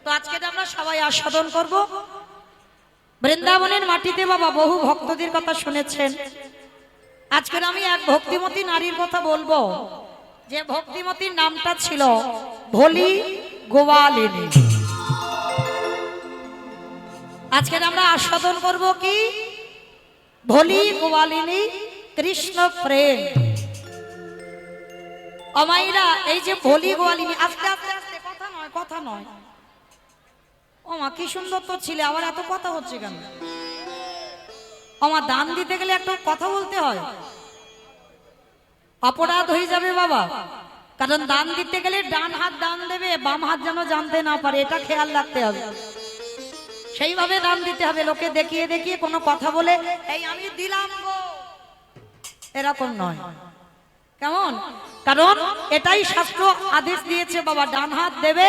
তো আজকে আমরা সবাই আস্বাদন করব বৃন্দাবনের মাটিতে। বাবা বহু ভক্তদের কথা শুনেছেন। আজকে আমি এক ভক্তিমতী নারীর কথা বলবো, যে ভক্তিমতীর নামটা ছিল ভোলি গোয়ালিনী। আজকে আমরা আস্বাদন করব কি ভোলি গোয়ালিনী কৃষ্ণ প্রেম। অমাইরা এই যে ভোলি গোয়ালিনী, আস্তে আস্তে আস্তে, কথা নয় কথা নয়। ও মা কি সুন্দর তো ছিলে, আবার এত কথা হচ্ছে কেন? আমার দান দিতে গেলে একটা কথা বলতে হয়, অপরাধ হয়ে যাবে বাবা। কারণ দান দিতে গেলে ডান হাত দান দেবে, বাম হাত যেন জানতে না পারে, এটা খেয়াল রাখতে হবে। সেইভাবে দান দিতে হবে, লোকে দেখিয়ে দেখিয়ে কোনো কথা বলে এই আমি দিলাম গো, এরকম নয়। কেমন? কারণ এটাই শাস্ত্র আদেশ দিয়েছে বাবা, ডান হাত দেবে,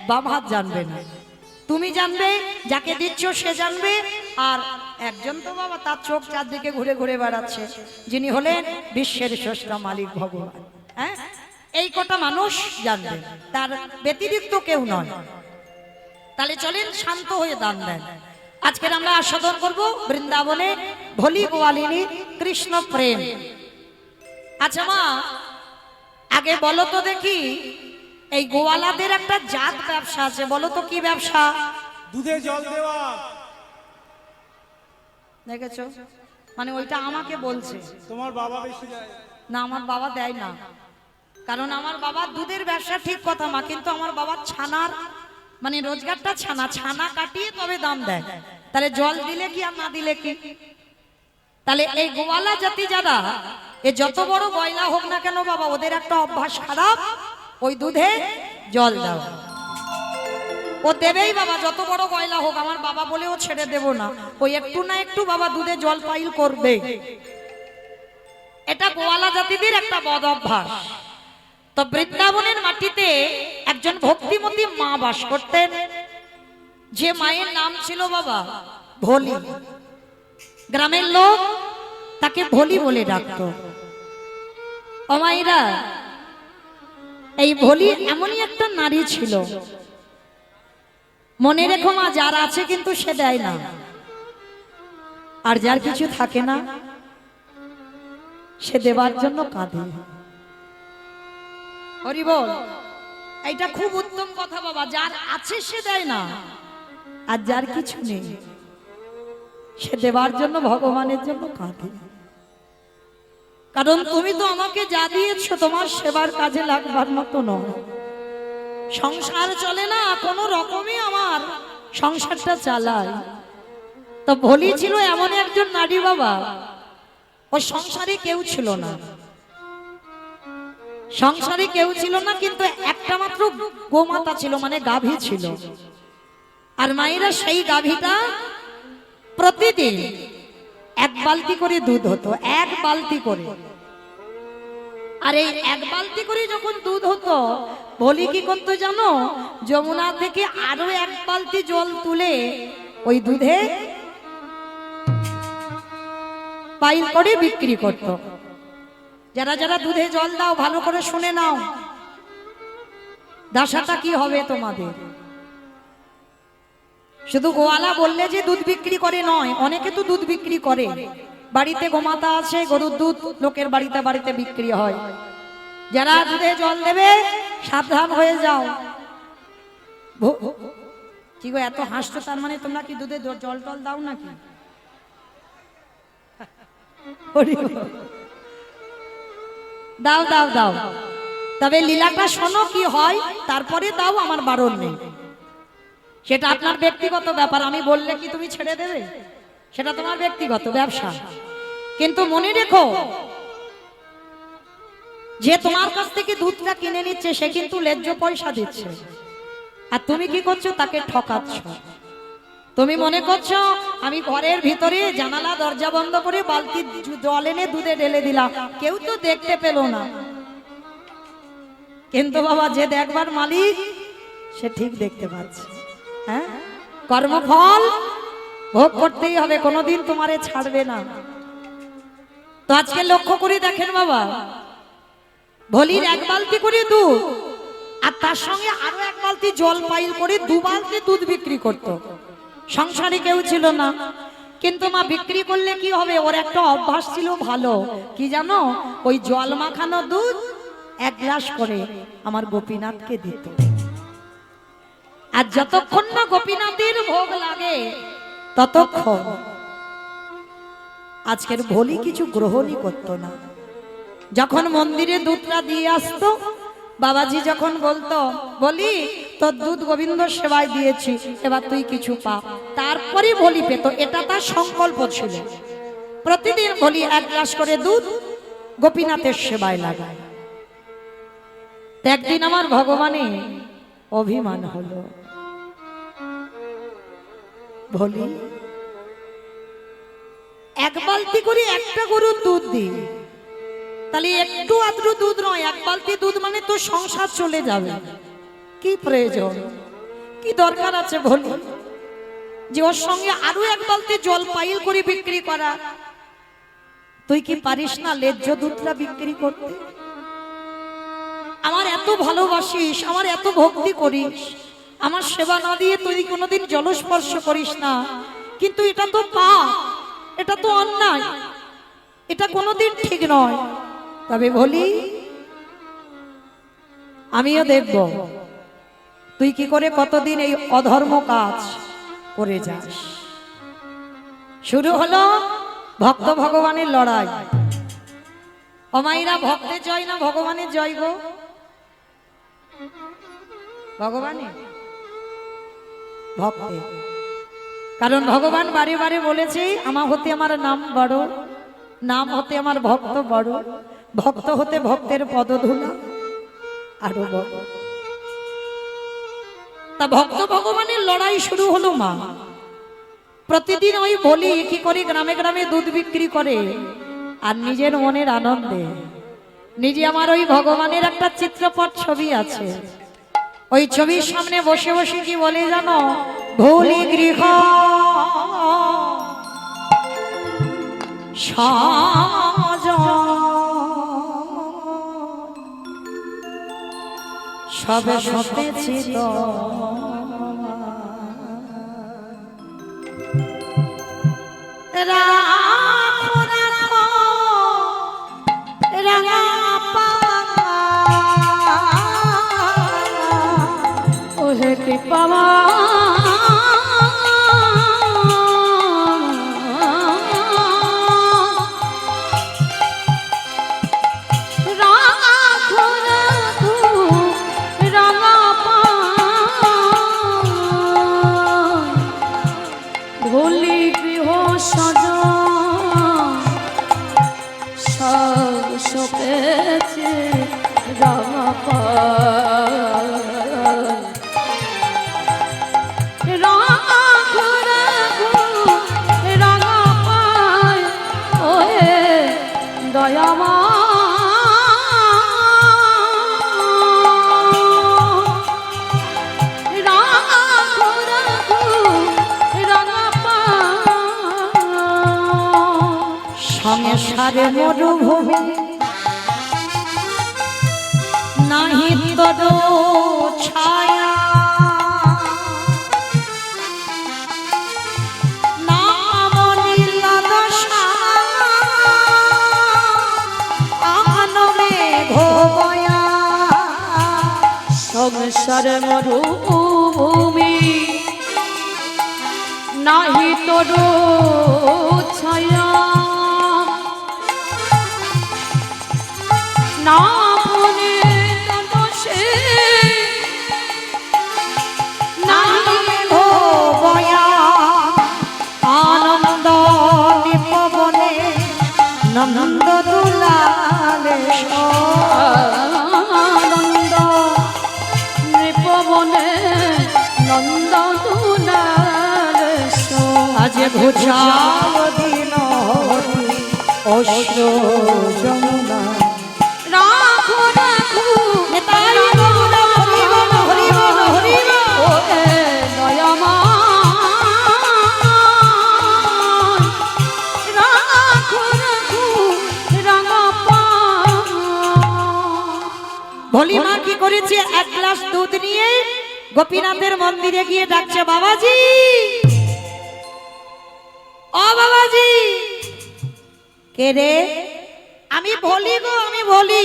বাম হাত জানবে না। তুমি জানবে, যাকে দিচ্ছ সে জানবে। আর একজন তো বাবা তার চোখ চারদিকে ঘুরে ঘুরে বেড়াচ্ছে, যিনি হলেন বিশ্বের স্রষ্টা মালিক ভগবান। হ্যাঁ, এই কটা মানুষ জানবে, তার ব্যতিরিক্ত কেউ নয়। তাহলে চলেন শান্ত হয়ে দান দেন। আজকে আমরা আস্বাদন করব বৃন্দাবনে ভোলি গোয়ালিনী কৃষ্ণ প্রেম। আচ্ছা মা, আগে বলো তো দেখি, এই গোয়ালাদের একটা জাত ব্যবসা আছে, বলো তো কি ব্যবসা? দুধে জল দেওয়া। দেখেছো, মানে ওইটা আমাকে বলছে। তোমার বাবা বেশি দেয় না, আমার বাবা দেয় না। কারণ আমার বাবা দুধের ব্যবসা ঠিক কথা মা, কিন্তু আমার বাবা ছানার মানে রোজগারটা ছানা ছানা কাটিয়ে তবে দাম দেয়। তাহলে জল দিলে কি আর না দিলে কি? তাহলে এই গোয়ালা জাতি যারা, এ যত বড় গয়লা হোক না কেন বাবা, ওদের একটা অভ্যাস খারাপ, ওই দুধে জল দাও। ও দেবেই বাবা, যত বড় গয়লা হোক। আমার বাবা বলেও ছেড়ে দেব না, ওই একটু না একটু বাবা দুধে জল পাইল করবে। এটা গোয়ালা জাতিদের একটা বদ অভ্যাস। তো বৃন্দাবনের মাটিতে একজন ভক্তিমতী মা বাস করতেন, যে মায়ের নাম ছিল বাবা ভোলি। গ্রামের লোক তাকে ভোলি বলে ডাকতো। অমাইরা, এই ভোলি এমনই একটা নারী ছিল, মনে রেখো মা, যার আছে কিন্তু সে দেয় না, আর যার কিছু থাকে না সে দেবার জন্য কাঁদে। হরি বল, এইটা খুব উত্তম কথা বাবা। যার আছে সে দেয় না, আর যার কিছু নেই সে দেবার জন্য ভগবানের জন্য কাঁদে। কারণ তুমি তো আমাকে যা দিয়েছো তোমার সেবার কাজে লাগবার মতো নয়। সংসার চলে না, কোনো রকমই আমার সংসারটা চালায়। তো ভোলি ছিল এমন একজন নারী বাবা, ও সংসারে কেউ ছিল না, সংসারে কেউ ছিল না, কিন্তু একটা মাত্র গোমাতা ছিল, মানে গাভী ছিল। আর মায়েরা সেই গাভীটা প্রতিদিন এক বালতি করে দুধ হতো, এক বালতি করে। আর এই এক বালতি করে যখন দুধ হতো, ভোলি কি করতো জানো? যমুনা থেকে আরো এক বালতি জল তুলে ওই দুধে পাইল করে বিক্রি করত। যারা যারা দুধে জল দাও ভালো করে শুনে নাও, দশাটা কি হবে তোমাদের। শুধু গোয়ালা বললে যে দুধ বিক্রি করে নয়, অনেকে তো দুধ বিক্রি করে। বাড়িতে গোমাতা আছে, গরুর দুধ লোকের বাড়িতে বাড়িতে বিক্রি হয়। যারা দুধে জল দেবে সাবধান হয়ে যাও। কি গো এত হাসছো, তার মানে তোমরা কি দুধে জল টল দাও নাকি? দাও দাও দাও, তবে লীলাটা শোনো কি হয়, তারপরে দাও, আমার বারণ নেই। সেটা আপনার ব্যক্তিগত ব্যাপার, আমি বললে কি তুমি ছেড়ে দেবে? সেটা তোমার ব্যক্তিগত ব্যবসা। কিন্তু মনে রেখো, যে তোমার কাছ থেকে দুধটা কিনে নিচ্ছে সে কিন্তু ন্যায্য পয়সা দিচ্ছে, আর তুমি কি করছো? তাকে ঠকাচ্ছ। তুমি মনে করছো আমি ঘরের ভিতরে জানালা দরজা বন্ধ করে বালতি জল এনে দুধে ঢেলে দিলাম, কেউ তো দেখতে পেল না। কিন্তু বাবা যে দেখবার মালিক সে ঠিক দেখতে পাচ্ছে। হ্যাঁ, কর্মফল ভোগ করতেই হবে, কোনোদিন তোমারে ছাড়বে না। তো আজকে লক্ষ্য করে দেখেন বাবা, ভোলির এক বালতি করে দুধ আর তার সঙ্গে আরো এক বালতি জল পাইল করে 2 বালতি দুধ বিক্রি করত। সংসারে কেউ ছিল না, কিন্তু মা বিক্রি করলে কি হবে, ওর একটা অভ্যাস ছিল ভালো, কি জানো, ওই জল মাখানো দুধ 1 গ্লাস করে আমার গোপীনাথকে দিত। আর যতক্ষণ না গোপীনাথের ভোগ লাগে ততক্ষণ আজকের ভোলি কিছু গ্রহণই করতো না। যখন মন্দিরে দুধটা দিয়ে আসতো, বাবাজি যখন বলতো, বলি তোর দুধ গোবিন্দ সেবায় দিয়েছি, এবার তুই কিছু পা, তারপরে ভোলি পেত। এটা তার সংকল্প ছিল, প্রতিদিন ভোলি 1 গ্লাস করে দুধ গোপীনাথের সেবায় লাগায়। একদিন আমার ভগবানের অভিমান হলো, ভোলি 1 বালতি করে একটা গরুর দুধ দিই, তাহলে একটু আদ্রু দুধ নয়, 1 বালতি দুধ মানে তো সংসার চলে যাবে, কি প্রয়োজন, কি দরকার আছে বলি যে ওর সঙ্গে আরো 1 বালতি জল পাইল করে বিক্রি করা? তুই কি পারিস না লেজ্জ দুধটা বিক্রি করতে? আমার এত ভালোবাসিস, আমার এত ভক্তি করিস, আমার সেবা না দিয়ে তুই কোনোদিন জলস্পর্শ করিস না, কিন্তু এটা তো পাপ, এটা তো অন্যায়, এটা কোনোদিন ঠিক নয়। তবে বলি আমিও দেখব তুই কি করে কতদিন এই অধর্ম কাজ করে যাস। শুরু হলো ভক্ত ভগবানের লড়াই। অমাইরা ভক্তের জয় না ভগবানের জয় গো? ভগবানের ভক্তের, কারণ ভগবান বারে বারে বলেছে আমার হতে আমার নাম বড়, নাম হতে আমার ভক্ত বড়, ভক্ত হতে ভক্তের পদধূলা আরো বড়। তা ভক্ত ভগবানের লড়াই শুরু হলো মা। প্রতিদিন ওই বলি কি করে গ্রামে গ্রামে দুধ বিক্রি করে, আর নিজের মনের আনন্দে নিজে আমার ওই ভগবানের একটা চিত্রপট ছবি আছে, ওই ছবির সামনে বসে বসে কি বলে জানো, ভোলি গৃহ সাজ সবে সতেছি তো রাখো রাখো রাঙা ওহে কৃপা সংসারে মরুভূমি নাহি তর ছায়া, নাম নীলা দশা আনমে ঘোয়া। সংসারে মরুভূমি নাহি তর ছায়া, আনন্দ নিপবনে নন্দ দুলালে, আনন্দ নিপবনে নন্দ দুলালে, আজ ঘুচাল দিন অশ্রু যমুনা। রাখো রাখো নেতাই গৌরা হরি বল হরি বল হরি বল, ও দয়ামা রাখো রাখো রাঙা পা। ভোলি মা কি করেছে, এক গ্লাস দুধ নিয়ে গোপীনাথের মন্দিরে গিয়ে ডাকছে, বাবাজি, ও বাবাজি। কে রে? আমি বলি গো, আমি বলি।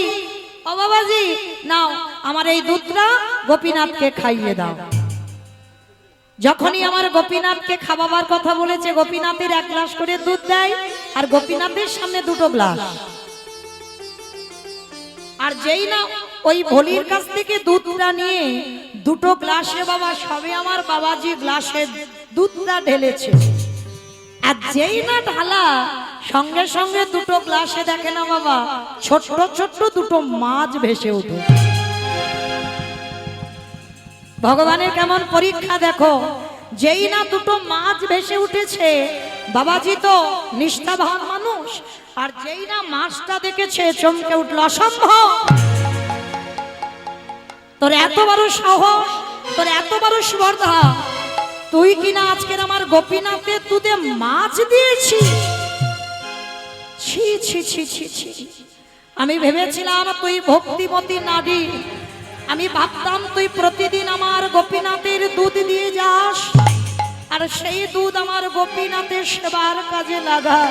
ও বাবাজি, নাও আমার এই দুধটা গোপীনাথকে খাইয়ে দাও। যখনই আমার গোপীনাথকে খাওয়াবার কথা বলেছে, গোপীনাথের এক গ্লাস করে দুধ দেয়, আর গোপীনাথের সামনে দুটো গ্লাস। আর যেই না ওই ভলির কাছ থেকে দুধটা নিয়ে দুটো গ্লাসে বাবা সবে আমার বাবাজি গ্লাসে দুধটা ঢেলেছে, আর যেই না ঢালা সঙ্গে সঙ্গে দুটো গ্লাসে দেখে না বাবা ছোট্ট ছোট্ট দুটো মাছ ভেসে ওঠে। ভগবানের কেমন পরীক্ষা দেখো, যেই না দুটো মাছ ভেসে উঠেছে, বাবাজি তো নিষ্ঠাবান মানুষ, আর যেই না মাছটা দেখেছে চমকে উঠল, অসম্ভব, তোর এত বড় সাহস, তোর এত বড় স্পর্ধা, তুই কিনা আজকের আমার গোপীনাথের দুধে মাছ দিয়েছিস। ছি ছি ছি ছি ছি। আমি ভেবেছিলাম তুই ভক্তিমতী নারী, আমি ভাবতাম তুই প্রতিদিন আমার গোপীনাথের দুধ দিয়ে যাস, আর সেই দুধ আমার গোপীনাথের সেবার কাজে লাগা।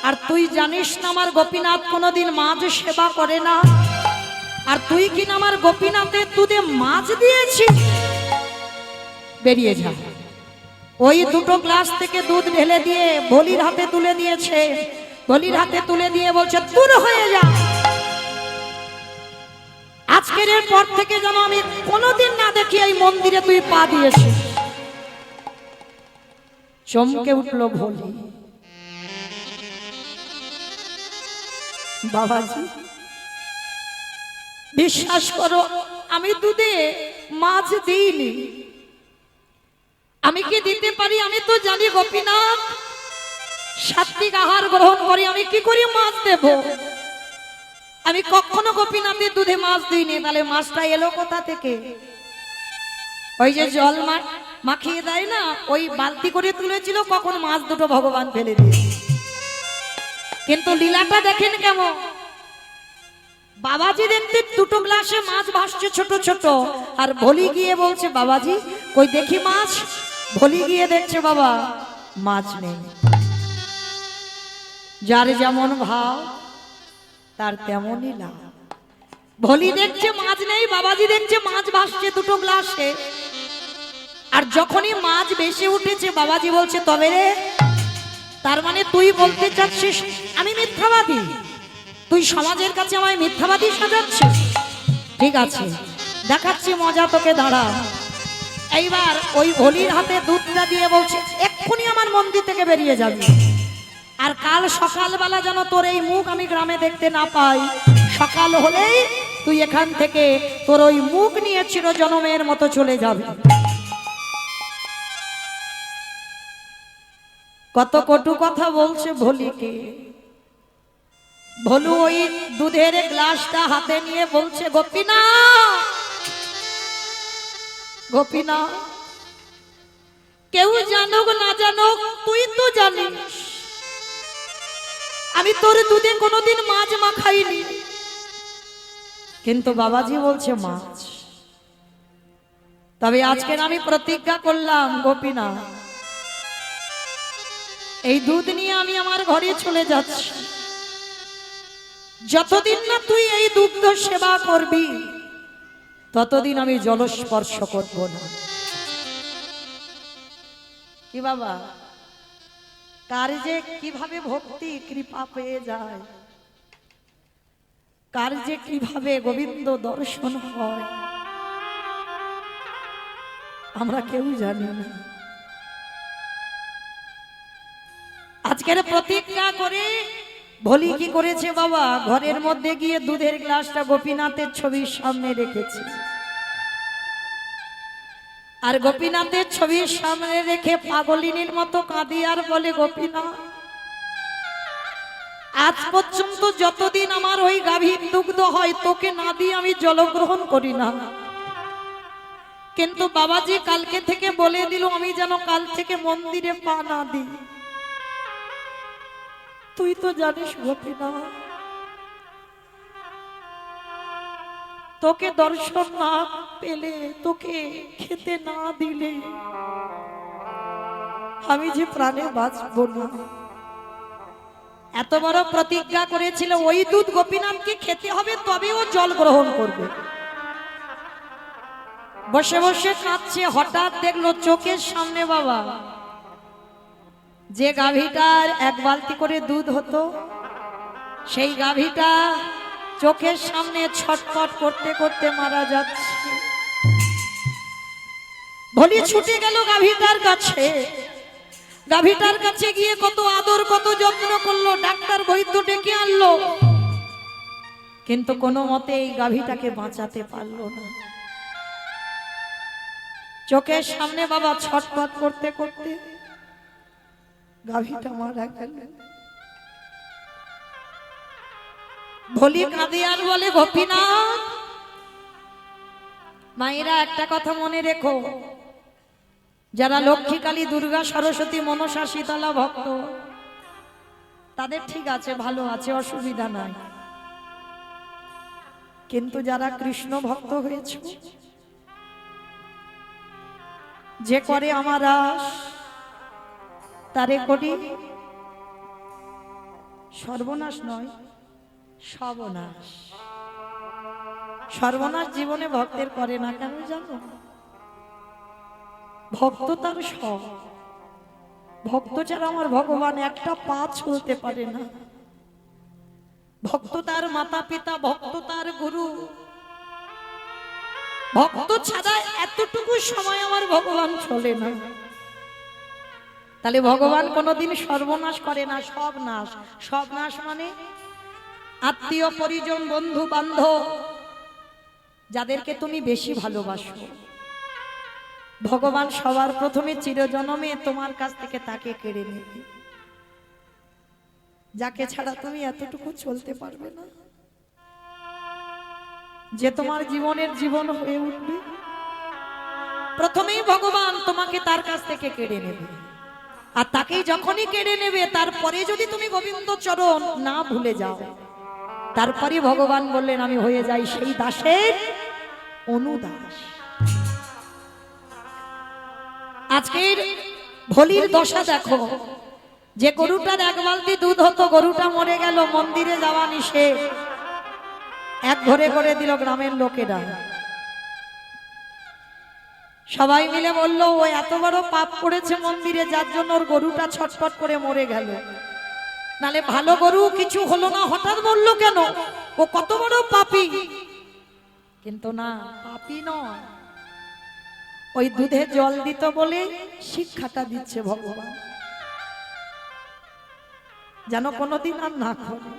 আর তুই জানিস না আমার গোপীনাথ কোনোদিন মাছ সেবা করে না, আর তুই কিনা আমার গোপীনাথের দুধে মাছ দিয়েছিস। বেরিয়ে যা। ওই দুটো গ্লাস থেকে দুধ ঢেলে দিয়ে বলির হাতে তুলে দিয়েছে, বলির হাতে তুলে দিয়ে বলছে, দূর হয়ে যা, আজকের পর থেকে যেন আমি কোনোদিন না দেখি এই মন্দিরে তুই পা দিয়েছিস। চমকে উঠল ভোলি, বাবাজি বিশ্বাস করো আমি দুধে মাছ দিইনি। আমি কি দিতে পারি? আমি তো জানি গোপীনাথ সাত্বিক আহার গ্রহণ করি, আমি কি করে মাছ দেব? আমি কখনো গোপীনাথের দুধে মাছ দিইনি। তাহলে মাছটা এলো কোথা থেকে? ওই যে জল মাখিয়ে দেয় না, ওই বালতি করে তুলেছিল, কখন মাছ দুটো ভগবান ফেলে দিয়েছে। কিন্তু লীলাটা দেখেন কেমন, বাবাজি দেখতে দুটো গ্লাসে মাছ ভাসছে ছোট ছোট, আর ভলি গিয়ে বলছে, বাবাজি কই দেখি মাছ। ভলি গিয়ে দেখছে বাবা মাছ নেই। যার যেমন ভাব তার তেমনই লাভ। ভলি দেখছে মাছ নেই, বাবাজি দেখছে মাছ ভাসছে দুটো গ্লাসে, আর যখনই মাছ ভেসে উঠেছে বাবাজি বলছে, তবে রে, তার মানে তুই বলতে চাচ্ছিস আমি মিথ্যাবাদী? তুই সমাজের কাছে আমায় মিথ্যাবাদী সাজাচ্ছিস? ঠিক আছে, দেখাচ্ছি মজা তোকে, দাঁড়া। এইবার ওই ভলির হাতে দুধটা দিয়ে বলছে, এক্ষুনি আমার মন্দির থেকে বেরিয়ে যাবি, আর কাল সকালবেলা যেন তোর এই মুখ আমি গ্রামে দেখতে না পাই। সকাল হলেই তুই এখান থেকে তোর ওই মুখ নিয়ে চিরজনমের মতো চলে যাবি। কত কটু কথা বলছে ভলিকে। ভলু ওই দুধের গ্লাসটা হাতে নিয়ে বলছে, গোপীনাথ, গোপীনাথ, কেউ জানুক না জানুক তুই তো জানিস আমি তোর দুধে কোনোদিন মাছ মাখাইনি। কিন্তু বাবাজি বলছে মাছ। তবে আজকের আমি প্রতিজ্ঞা করলাম, গোপীনাথ, এই দুধ নিয়ে আমি আমার ঘরে চলে যাচ্ছি। যতদিন না তুই এই দুগ্ধ সেবা করবি ততদিন আমি জলস্পর্শ করব না। কি বাবা, কার যে কিভাবে ভক্তি কৃপা পেয়ে যায়, কার যে কিভাবে গোবিন্দ দর্শন হয়, আমরা কেউ জানি না। আজকের প্রতিজ্ঞা করে ভলি কি করেছে বাবা, ঘরের মধ্যে গিয়ে দুধের গ্লাসটা গোপীনাথের ছবির সামনে রেখেছে, আর গোপীনাথের ছবির সামনে রেখে পাগলিনীর মতো কাঁদি আর বলে, গোপীনাথ, আজ পর্যন্ত যতদিন আমার ওই গাভীর দুগ্ধ হয় তোকে না দিয়ে আমি জলগ্রহণ করি না। কিন্তু বাবাজি কালকে থেকে বলে দিল আমি যেন কাল থেকে মন্দিরে পা না দিই। তুই তো জানিস গোপীনাথ, তোকে দর্শন না পেলে, তোকে খেতে না দিলে আমি যে প্রাণে বাঁচব না। এত বড় প্রতিজ্ঞা করেছিল, ওই দুধ গোপীনাথকে খেতে হবে তবে ও জল গ্রহণ করবে। বসে বসে কাঁদছে, হঠাৎ দেখলো চোখের সামনে বাবা, যে গাভীটার এক বালতি করে দুধ হতো, সেই গাভীটা চোখের সামনে ছটফট করতে করতে মারা যাচ্ছে। ভলি ছুটে গেল গাভীটার কাছে। গাভীটার কাছে গিয়ে কত আদর কত যত্ন করলো, ডাক্তার বৈদ্য ডেকে আনলো, কিন্তু কোনো মতে এই গাভীটাকে বাঁচাতে পারলো না। চোখের সামনে বাবা ছটফট করতে করতে গাভীটা মারা গেল। ভলি কাঁদে আর বলে, গোপীনাথ, মায়েরা একটা কথা মনে রেখো, যারা লক্ষ্মী, কালী, দুর্গা, সরস্বতী, মনসা, শীতলা ভক্ত, তাদের ঠিক আছে, ভালো আছে, অসুবিধা নাই। কিন্তু যারা কৃষ্ণ ভক্ত হয়েছে, যে করে আমার আস, তারে করি সর্বনাশ নয়, সর্বনাশ। সর্বনাশ জীবনে ভক্তের করে না, কেন জানো? ভক্ত তার সব। ভক্ত ছাড়া আমার ভগবান একটা পা চলতে পারে না। ভক্ত তার মাতা পিতা, ভক্ত তার গুরু। ভক্ত ছাড়া এতটুকু সময় আমার ভগবান চলে না। তাহলে ভগবান কোনোদিন সর্বনাশ করে না, সব নাশ। সব নাশ মানে আত্মীয় পরিজন, বন্ধু বান্ধব, যাদেরকে তুমি বেশি ভালোবাসো, ভগবান সবার প্রথমে চিরজনমে তোমার কাছ থেকে তাকে কেড়ে নেবে, যাকে ছাড়া তুমি এতটুকু চলতে পারবে না, যে তোমার জীবনের জীবন হয়ে উঠবে, প্রথমেই ভগবান তোমাকে তার কাছ থেকে কেড়ে নেবে। আর তাকেই যখনই কেড়ে নেবে, তারপরে যদি তুমি গোবিন্দ চরণ না ভুলে যাও, তারপরে ভগবান বললেন আমি হয়ে যাই সেই দাসের অনুদাস। আজকের ভলির দশা দেখো, যে গরুটার এক বালতি দুধ হতো, গরুটা মরে গেল, মন্দিরে যাওয়া নিষেধ, এক ঘরে করে দিল গ্রামের লোকেরা। সবাই মিলে বলল, ও এত বড় পাপ করেছে মন্দিরে, যার জন্য ওর গরুটা ছটফট করে মরে গেল। নালে ভালো গরু কিছু হলো না, হঠাৎ মরলো কেন? ও কত বড় পাপী। কিন্তু না, পাপী নয়, ওই দুধে জল দিত বলে শিক্ষাটা দিচ্ছে ভগবান, যেন কোনোদিন আর না করে।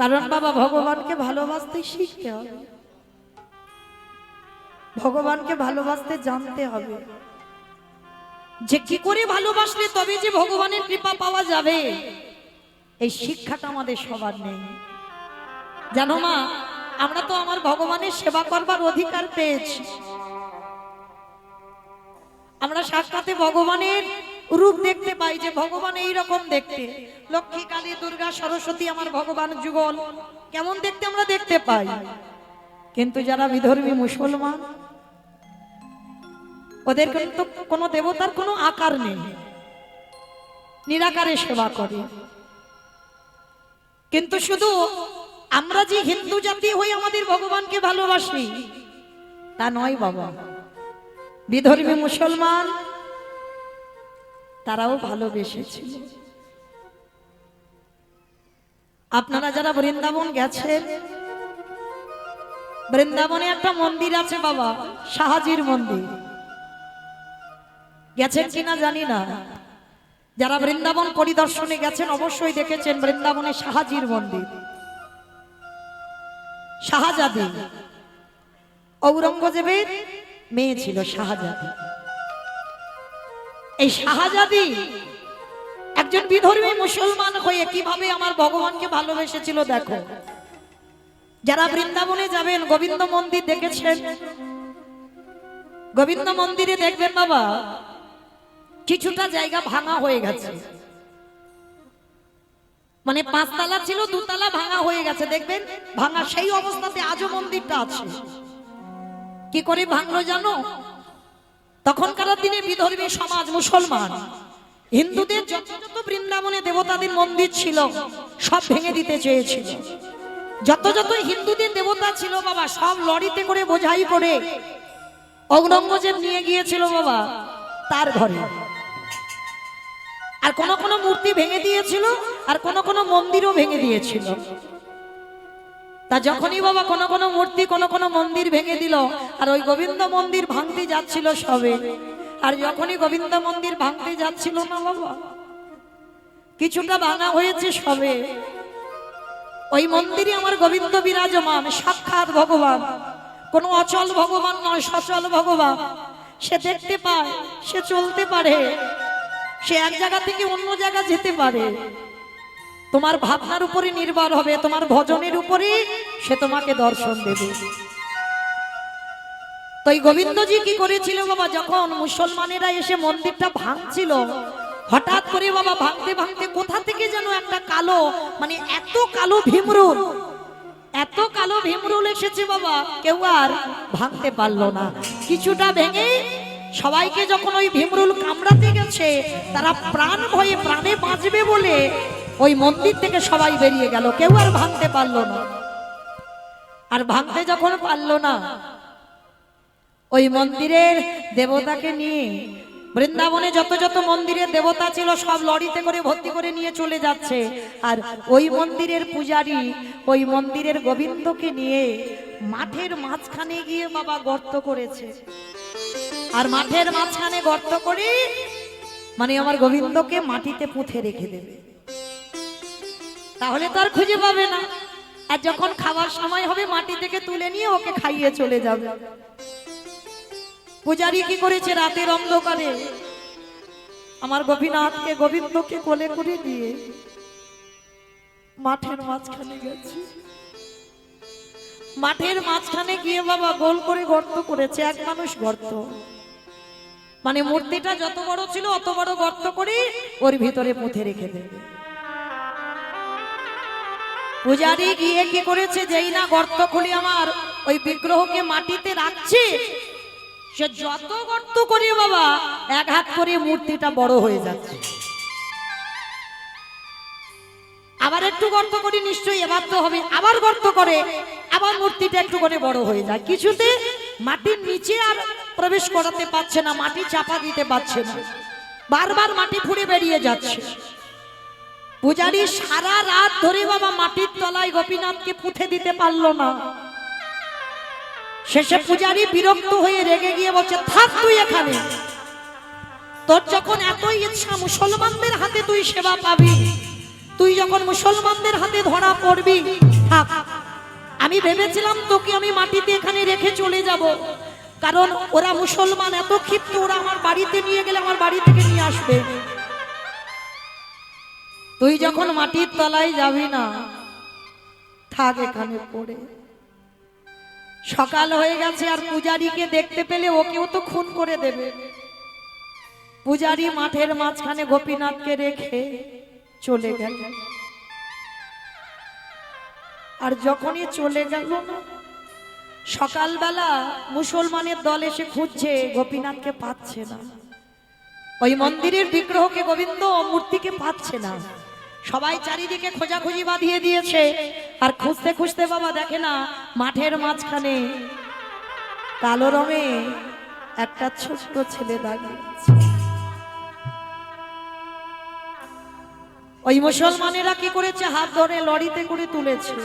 কারণ বাবা, ভগবানকে ভালোবাসতে শিখতে হবে, ভগবানকে ভালোবাসতে জানতে হবে, যে কি করে ভালোবাসলে তবে যে ভগবানের কৃপা পাওয়া যাবে, এই শিক্ষাটা আমাদের সবার নেই। জানো মা, আমরা তো আমার ভগবানের সেবা করবার অধিকার পেয়েছি। আমরা সাক্ষাতে ভগবানের রূপ দেখতে পাই, যে ভগবান এই রকম দেখতে, লক্ষ্মী, কালী, দুর্গা, সরস্বতী আমার ভগবান যুগল, কেমন দেখতে আমরা দেখতে পাই। কিন্তু যারা বিধর্মী মুসলমান, ওদের কিন্তু কোনো দেবতার কোনো আকার নেই, নিরাকারে সেবা করে। কিন্তু শুধু আমরা যে হিন্দু জাতি হই আমাদের ভগবানকে ভালোবাসি, তা নয় বাবা। বিধর্মী মুসলমান তারাও ভালোবেসেছিল। আপনারা যারা বৃন্দাবন গেছেন, বৃন্দাবনে একটা মন্দির আছে বাবা, শাহাজির মন্দির, গেছেন কিনা জানি না। যারা বৃন্দাবন পরিদর্শনে গেছেন অবশ্যই দেখেছেন বৃন্দাবনে শাহাজির মন্দির। শাহজাদি, ঔরঙ্গজেবের মেয়ে ছিল শাহজাদি। এই শাহজাদি একজন বিধর্মী মুসলমান হয়ে কিভাবে আমার ভগবানকে ভালোবেসেছিল দেখো। যারা বৃন্দাবনে যাবেন, গোবিন্দ মন্দির দেখেছেন, গোবিন্দ মন্দিরে দেখবেন বাবা কিছুটা জায়গা ভাঙা হয়ে গেছে। মানে 5 তলা ছিল, 2 তলা ভাঙা হয়ে গেছে, দেখবেন ভাঙা সেই অবস্থাতে আজও মন্দিরটা আছে। কি করে ভাঙলো জানো? তখনকার দিনে বিধর্মী সমাজ মুসলমান হিন্দুদের যত যত বৃন্দাবনে দেবতাদের মন্দির ছিল সব ভেঙে দিতে চেয়েছিল। যত যত হিন্দুদের দেবতা ছিল বাবা সব লরিতে করে বোঝাই করে ঔরঙ্গজেব নিয়ে গিয়েছিল বাবা তার ঘরে। আর কোন কোন মূর্তি ভেঙে দিয়েছিল, আর কোন কোন মন্দিরও ভেঙে দিয়েছিল। তা যখনই বাবা কোন কোন মূর্তি কোন কোন মন্দির ভেঙে দিল, আর ওই গোবিন্দ মন্দির ভাঙতে যাচ্ছিল সবে, আর যখনই গোবিন্দ মন্দির ভাঙতে যাচ্ছিল না বাবা, কিছুটা ভাঙা হয়েছে সবে, ওই মন্দিরে আমার গোবিন্দ বিরাজমান, সাক্ষাৎ ভগবান, কোনো অচল ভগবান নয়, সচল ভগবান। সে দেখতে পায়, সে চলতে পারে, সে এক জায়গা থেকে অন্য জায়গা যেতে পারে। তোমার ভাবনার উপরে নির্ভর হবে, তোমার ভজনের উপরে সে তোমাকে দর্শন দেবে। তো এই গোবিন্দজি কি করেছিল বাবা, যখন মুসলমানেরা এসে মন্দিরটা ভাঙছিল, হঠাৎ করে বাবা ভাঙতে ভাঙতে কোথা থেকে যেন একটা কালো, মানে এত কালো ভীমরুল, এত কালো ভীমরুল এসেছে বাবা, কেউ আর ভাঙতে পারলো না। কিছুটা ভেঙে সবাইকে যখন ওই ভীমরুল কামড়াতে গেছে, তারা প্রাণ ভয়ে প্রাণে বাঁচবে বলে ওই মন্দির থেকে সবাই বেরিয়ে গেল, কেউ আর ভাঙতে পারলো না। আর ভাঙতে যখন পারলো না, ওই মন্দিরের দেবতাকে নিয়ে বৃন্দাবনে যত যত মন্দিরের দেবতা ছিল সব লরিতে করে ভর্তি করে নিয়ে চলে যাচ্ছে। আর ওই মন্দিরের পূজারী ওই মন্দিরের গোবিন্দকে নিয়ে মাঠের মাঝখানে গিয়ে বাবা গর্ত করেছে। আর মাঠের মাঝখানে গর্ত করে মানে আমার গোবিন্দকে মাটিতে পুঁতে রেখে দেবে, তাহলে তো আর খুঁজে পাবে না। আর যখন খাবার সময় হবে মাটি থেকে তুলে নিয়ে ওকে খাইয়ে চলে যাবে। পূজারি কি করেছে, রাতের অন্ধকারে আমার গোপীনাথকে গোবিন্দকে কোলে করে দিয়ে মাঠের মাঝখানে গেছে। মাঠের মাঝখানে গিয়ে বাবা গোল করে গর্ত করেছে, এক মানুষ গর্ত, মানে মূর্তিটা যত বড় ছিল অত বড় গর্ত করে ওর ভিতরে পুঁতে রেখে দেবে। পূজারি গিয়ে কি করেছে, যেই না গর্ত খুলে আমার ওই বিগ্রহকে মাটিতে রাখছে, সে যত গর্ত করে বাবা এক হাত করে মূর্তিটা বড় হয়ে যাচ্ছে। আবার একটু গর্ত করে নিশ্চয়ই এবার তো হবে, আবার গর্ত করে, আবার মূর্তিটা একটু করে বড় হয়ে যায়। কিছুতে মাটির নিচে আর প্রবেশ করাতে পারছে না, মাটি চাপা দিতে পারছে না, বারবার মাটি ফুঁড়ে বেরিয়ে যাচ্ছে। পূজারি সারা রাত ধরে বাবা মাটির তলায় গোপীনাথকে পুঁতে দিতে পারলো না। শেষে পূজারি বিরক্ত হয়ে রেগে গিয়ে বলছে, থাক তুই এখানে, তোর যখন এতই ইচ্ছা মুসলমানদের হাতে তুই সেবা পাবি, তুই যখন মুসলমানদের হাতে ধরা পড়বি, থাক। আমি ভেবেছিলাম তোকে আমি মাটিতে এখানে রেখে চলে যাব, কারণ ওরা মুসলমান এত ক্ষিপ্ত, ওরা আমার বাড়িতে নিয়ে গেলে আমার বাড়ি থেকে নিয়ে আসবে। তুই যখন মাটির তলায় যাবি না, থাক এখানে পড়ে। সকাল হয়ে গেছে, আর পূজারীকে দেখতে পেলে ওকেও তো খুন করে দেবে। পূজারী মাঠের মাঝখানে গোপীনাথকে রেখে চলে গেল। আর যখনই চলে গেল না, সকালবেলা মুসলমানের দল এসে খুঁজছে, গোপীনাথকে পাচ্ছে না, ওই মন্দিরের বিগ্রহকে গোবিন্দ মূর্তিকে পাচ্ছে না। সবাই চারিদিকে খোঁজাখুঁজি বাঁধিয়ে দিয়েছে, আর খুঁজতে খুঁজতে বাবা দেখে না মাঠের মাঝখানে কালো রঙে একটা ছোট্ট ছেলে দাঁড়িয়ে আছে। ওই মুসলমানেরা কি করেছে, হাত ধরে লরিতে করে তুলেছে।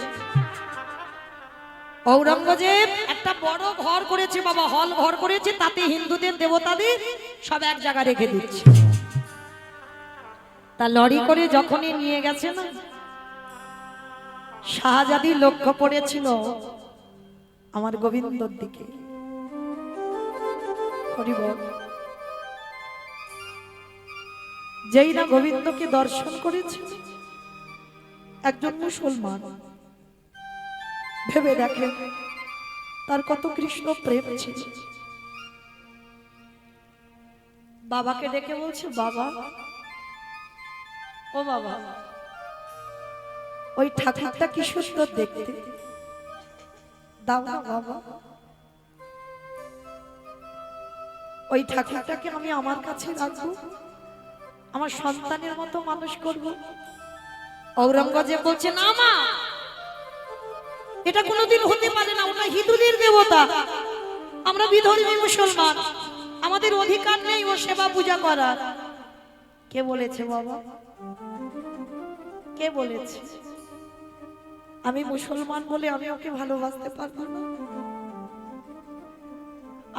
ঔরঙ্গজেব একটা বড় ঘর করেছে বাবা, হল ঘর করেছে, তাতে হিন্দুদের দেবতাদের সব এক জায়গা রেখে দিচ্ছে। তা লরি করে যখনই নিয়ে গেছে না, শাহজাদি লক্ষ্য পড়েছিল আমার গোবিন্দর দিকে। যেই না গোবিন্দকে দর্শন করেছে একজন মুসলমান, ভেবে দেখেন তার কত কৃষ্ণ প্রেম ছিল। বাবাকে ডেকে বলছে, বাবা, ও বাবা, ওই ঠাকুরটা কি সুন্দর দেখতে, দাও না বাবা। ওই ঠাকুরটাকে আমি আমার কাছে রাখবো, আমার সন্তানের মতো মানুষ করব। ঔরঙ্গজেব বলছে না মা, এটা কোনোদিন হতে পারে না, ওটা হিন্দুদের দেবতা, আমরা বিধর্মী মুসলমান, আমাদের অধিকার নেই ও সেবা পূজা করার। কে বলেছে বাবা, কে বলেছে? আমি মুসলমান বলে আমি ওকে ভালোবাসতে পারবো না?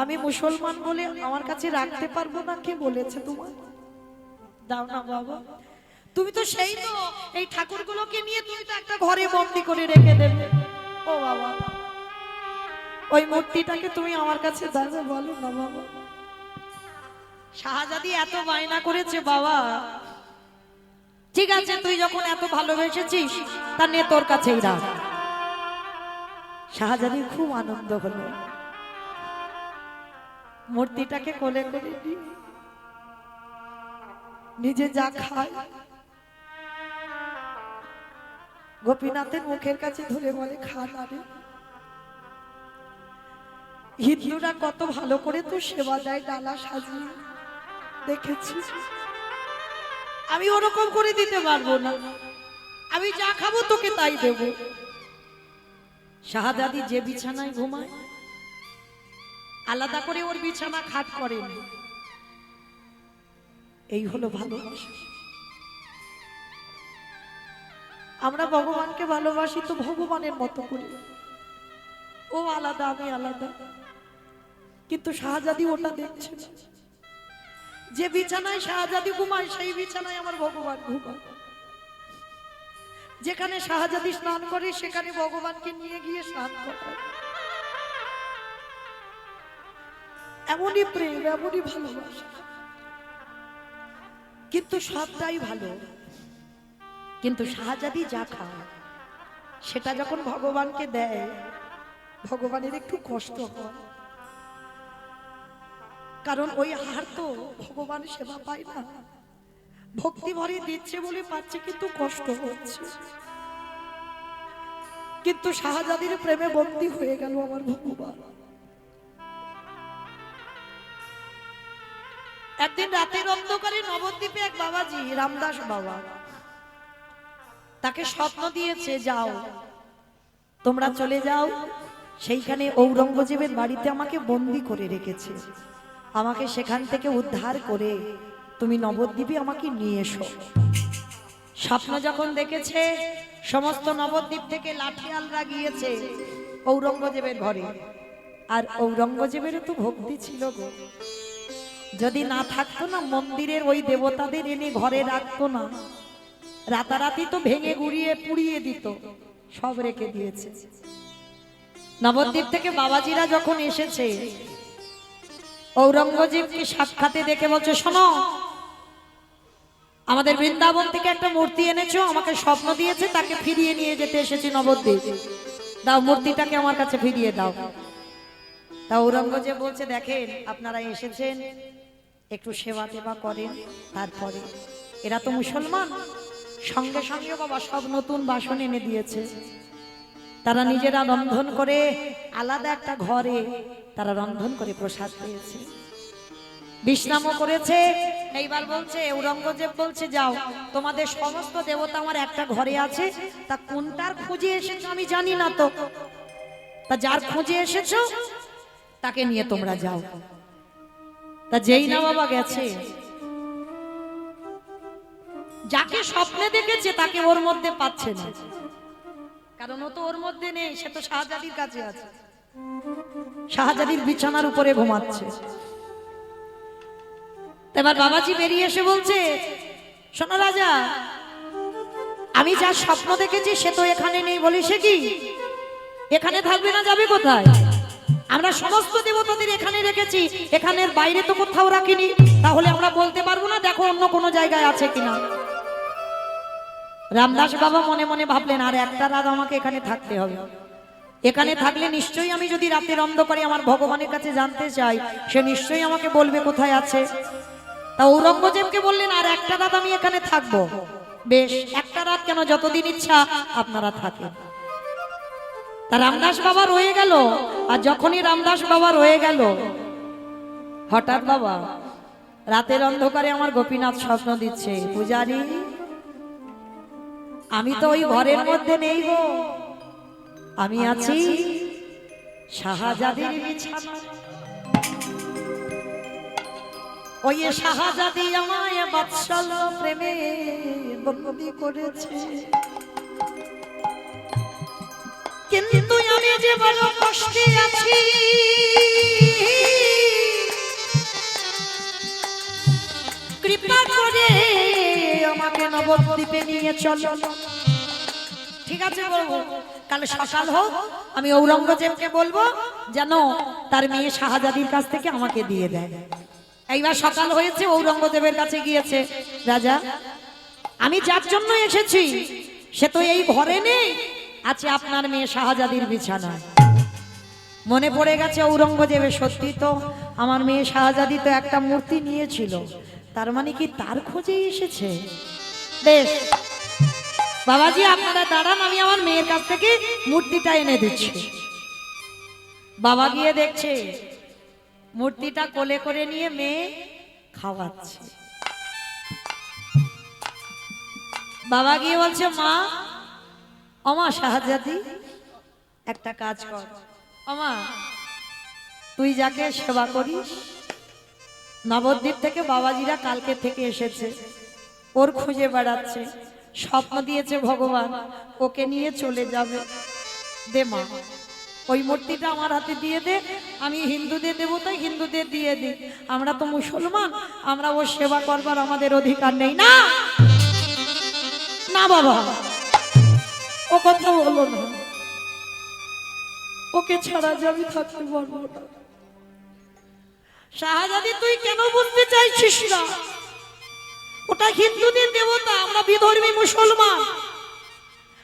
আমি মুসলমান বলে আমার কাছে রাখতে পারবো না? কে বলেছে তোমার? দাও না বাবা। তুমি তো সেই তো এই ঠাকুরগুলোকে নিয়ে তুমি তো একটা ঘরে বন্দি করে রেখে দেবে। ও বাবা, ওই মূর্তিটাকে তুমি আমার কাছে দাও, বলো না বাবা। শাহজাদি এত বায়না করেছে বাবা, ঠিক আছে তুই যখন এত ভালোবেসেছিস তা নে তোর কাছেই রাখ। শাহজাদির খুব আনন্দ হলো, মূর্তিটাকে কোলে করে নিজে যা খায় গোপীনাথের মুখের কাছে ধরে বলে খা না রে। হিন্দুরা কত ভালো করে তো সেবা দেয়, ডালা সাজিয়ে, দেখেছি। আমি ওরকম করে দিতে পারবো না, আমি যা খাবো তোকে তাই দেব। শাহজাদি যে বিছানায় ঘুমায় আলাদা করে ওর বিছানা খাট করেন। এই হলো ভালোবাসা। আমরা ভগবানকে ভালোবাসি তো ভগবানের মতো করে, ও আলাদা আমি আলাদা, কিন্তু শাহজাদি ওটা দেখছে না। যে বিছানায় শাহজাদি ঘুমায় সেই বিছানায় আমার ভগবান ঘুমায়। যেখানে শাহজাদি স্নান করে সেখানে ভগবানকে নিয়ে গিয়ে স্নান করায়। এমনই প্রেম, এমনই ভালোবাসা, কিন্তু সবটাই ভালো। কিন্তু শাহজাদি যা খায় সেটা যখন ভগবানকে দেয় ভগবানের একটু কষ্ট হয়, কারণ ওই হার তো ভগবান সেবা পায় না। ভক্তি ভরে দিচ্ছে বলে পাচ্ছে, কিন্তু কষ্ট হচ্ছে। কিন্তু শাহজাদির প্রেমে বন্দী হয়ে গেল আমার ভগবান। একদিন রাতের অন্ধকারে নবদ্বীপে এক বাবাজি, রামদাস বাবা, তাকে স্বপ্ন দিয়েছে যাও তোমরা চলে যাও, সেইখানে ঔরঙ্গজেবের বাড়িতে আমাকে বন্দী করে রেখেছে, আমাকে সেখান থেকে উদ্ধার করে তুমি নবদ্বীপে আমাকে নিয়ে এসো। স্বপ্ন যখন দেখেছে সমস্ত নবদ্বীপ থেকে লাঠিয়ালরা গিয়েছে ঔরঙ্গজেবের ঘরে। আর ঔরঙ্গজেবের তো ভক্তি ছিল গো, যদি না থাকতো না মন্দিরের ওই দেবতাদের এনে ঘরে রাখতো না, রাতারাতি তো ভেঙে গুড়িয়ে পুড়িয়ে দিত, সব রেখে দিয়েছে। নবদ্বীপ থেকে বাবাজিরা যখন এসেছে ঔরঙ্গজেবকে সাক্ষাতে দেখে বলছে শোনো, আমাদের বৃন্দাবন থেকে একটা মূর্তি এনেছো, আমাকে স্বপ্ন দিয়েছে তাকে ফিরিয়ে নিয়ে যেতে এসেছি নবদ্বীপ, দাও মূর্তিটাকে আমার কাছে ফিরিয়ে দাও। তা ঔরঙ্গজেব বলছে দেখেন আপনারা এসেছেন একটু সেবা টেবা করেন, তারপরে এরা তো মুসলমান, সঙ্গে সঙ্গে বাবা সব নতুন বাসন এনে দিয়েছে, তারা নিজেরা রন্ধন করে আলাদা একটা ঘরে তারা রন্ধন করে প্রসাদ পেয়েছে, বিশ্রামও করেছে। এইবার বলছে ঔরঙ্গজেব বলছে যাও তোমাদের সমস্ত দেবতা আমার একটা ঘরে আছে, তা কোনটার খুঁজে এসেছো আমি জানি না, তো তা যার খুঁজে এসেছো তাকে নিয়ে তোমরা যাও। তা যেই না বাবা গেছে, যাকে স্বপ্নে দেখেছে তাকে ওর মধ্যে পাচ্ছে না, কারণ ও তো ওর মধ্যে নেই, সে তো শাহজাদির কাছে আছে, শাহজাদির বিছানার উপরে ঘুমাচ্ছে। এবার বাবাজি বেরিয়ে এসে বলছে শোনো রাজা, আমি যা স্বপ্ন দেখেছি সে তো এখানে নেই, বলি সে কি এখানে থাকবে না, যাবে কোথায়? আমরা সমস্ত দেবতাদের এখানে রেখেছি, এখানের বাইরে তো কোথাও রাখিনি, তাহলে আমরা বলতে পারবো না দেখো অন্য কোনো জায়গায় আছে কিনা। রামদাস বাবা মনে মনে ভাবলেন আর একটা রাত আমাকে এখানে থাকতে হবে, এখানে থাকলে নিশ্চয়ই আমি যদি রাতের অন্ধকারে আমার ভগবানের কাছে জানতে চাই সে নিশ্চয়ই আমাকে বলবে কোথায় আছে। তা ঔরঙ্গজেবকে বললেন আর একটা রাত আমি এখানে থাকবো, বেশ, একটা রাত কেন, যতদিন ইচ্ছা আপনারা থাকেন। তা রামদাস বাবা রয়ে গেল। আর যখনই রামদাস বাবা রয়ে গেল, হঠাৎ বাবা রাতের অন্ধকারে আমার গোপীনাথ স্বপ্ন দিচ্ছে, পূজারি আমি তো ওই ঘরের মধ্যে নেই গো, আমি আছি শাহজাদির বিছানা। ওই শাহজাদি আমায় বাদশাল প্রেমে বন্দী করেছে, কিন্তু আমি যে বড় কষ্টে আছি, কৃপা করে আমাকে নবদ্বীপে নিয়ে চলো। ঠিক আছে বলবো, কাল সকাল হোক, আমি ঔরঙ্গজেবকে বলবো যেন তার মেয়ে শাহজাদির কাছ থেকে আমাকে দিয়ে দেয়। এইবার সকাল হয়েছে, ঔরঙ্গজেবের কাছে গিয়েছে, রাজা আমি যার জন্য এসেছি সে তো এই ঘরে নেই, আছে আপনার মেয়ে শাহজাদির বিছানায়। মনে পড়ে গেছে ঔরঙ্গজেবের, সত্যি তো আমার মেয়ে শাহজাদি তো একটা মূর্তি নিয়েছিল, তার মানে কি তার খোঁজেই এসেছে। বেশ বাবাজি আপনারা দাঁড়ান, আমি আমার মেয়ের কাছ থেকে মূর্তিটা এনে দিচ্ছি। বাবা গিয়ে দেখছে মূর্তিটা কোলে করে নিয়ে মেয়ে খাওয়াচ্ছে। বাবা গিয়ে বলছে, মা ওমা শাহজাদি একটা কাজ কর, ওমা তুই যাকে সেবা করিস, নবদ্বীপ থেকে বাবাজিরা কালকে থেকে এসেছে, ওর খুঁজে বেড়াচ্ছে, স্বপ্ন দিয়েছে ভগবান ওকে নিয়ে চলে যাবে, দে মা ওই মূর্তিটা আমার হাতে দিয়ে দে, আমি হিন্দুদের দেবো তাই হিন্দুদের দিয়ে দিই, আমরা তো মুসলমান, আমরা ওর সেবা করবার আমাদের অধিকার নেই। না না বাবা, ও কথা বলো না, ওকে ছাড়া যে আমি থাকতে পারবো না। শাহজাদি তুই কেন বুঝতে চাইছিস না? ওটা হিন্দুদের দেবতা, আমরা বিধর্মী মুসলমান,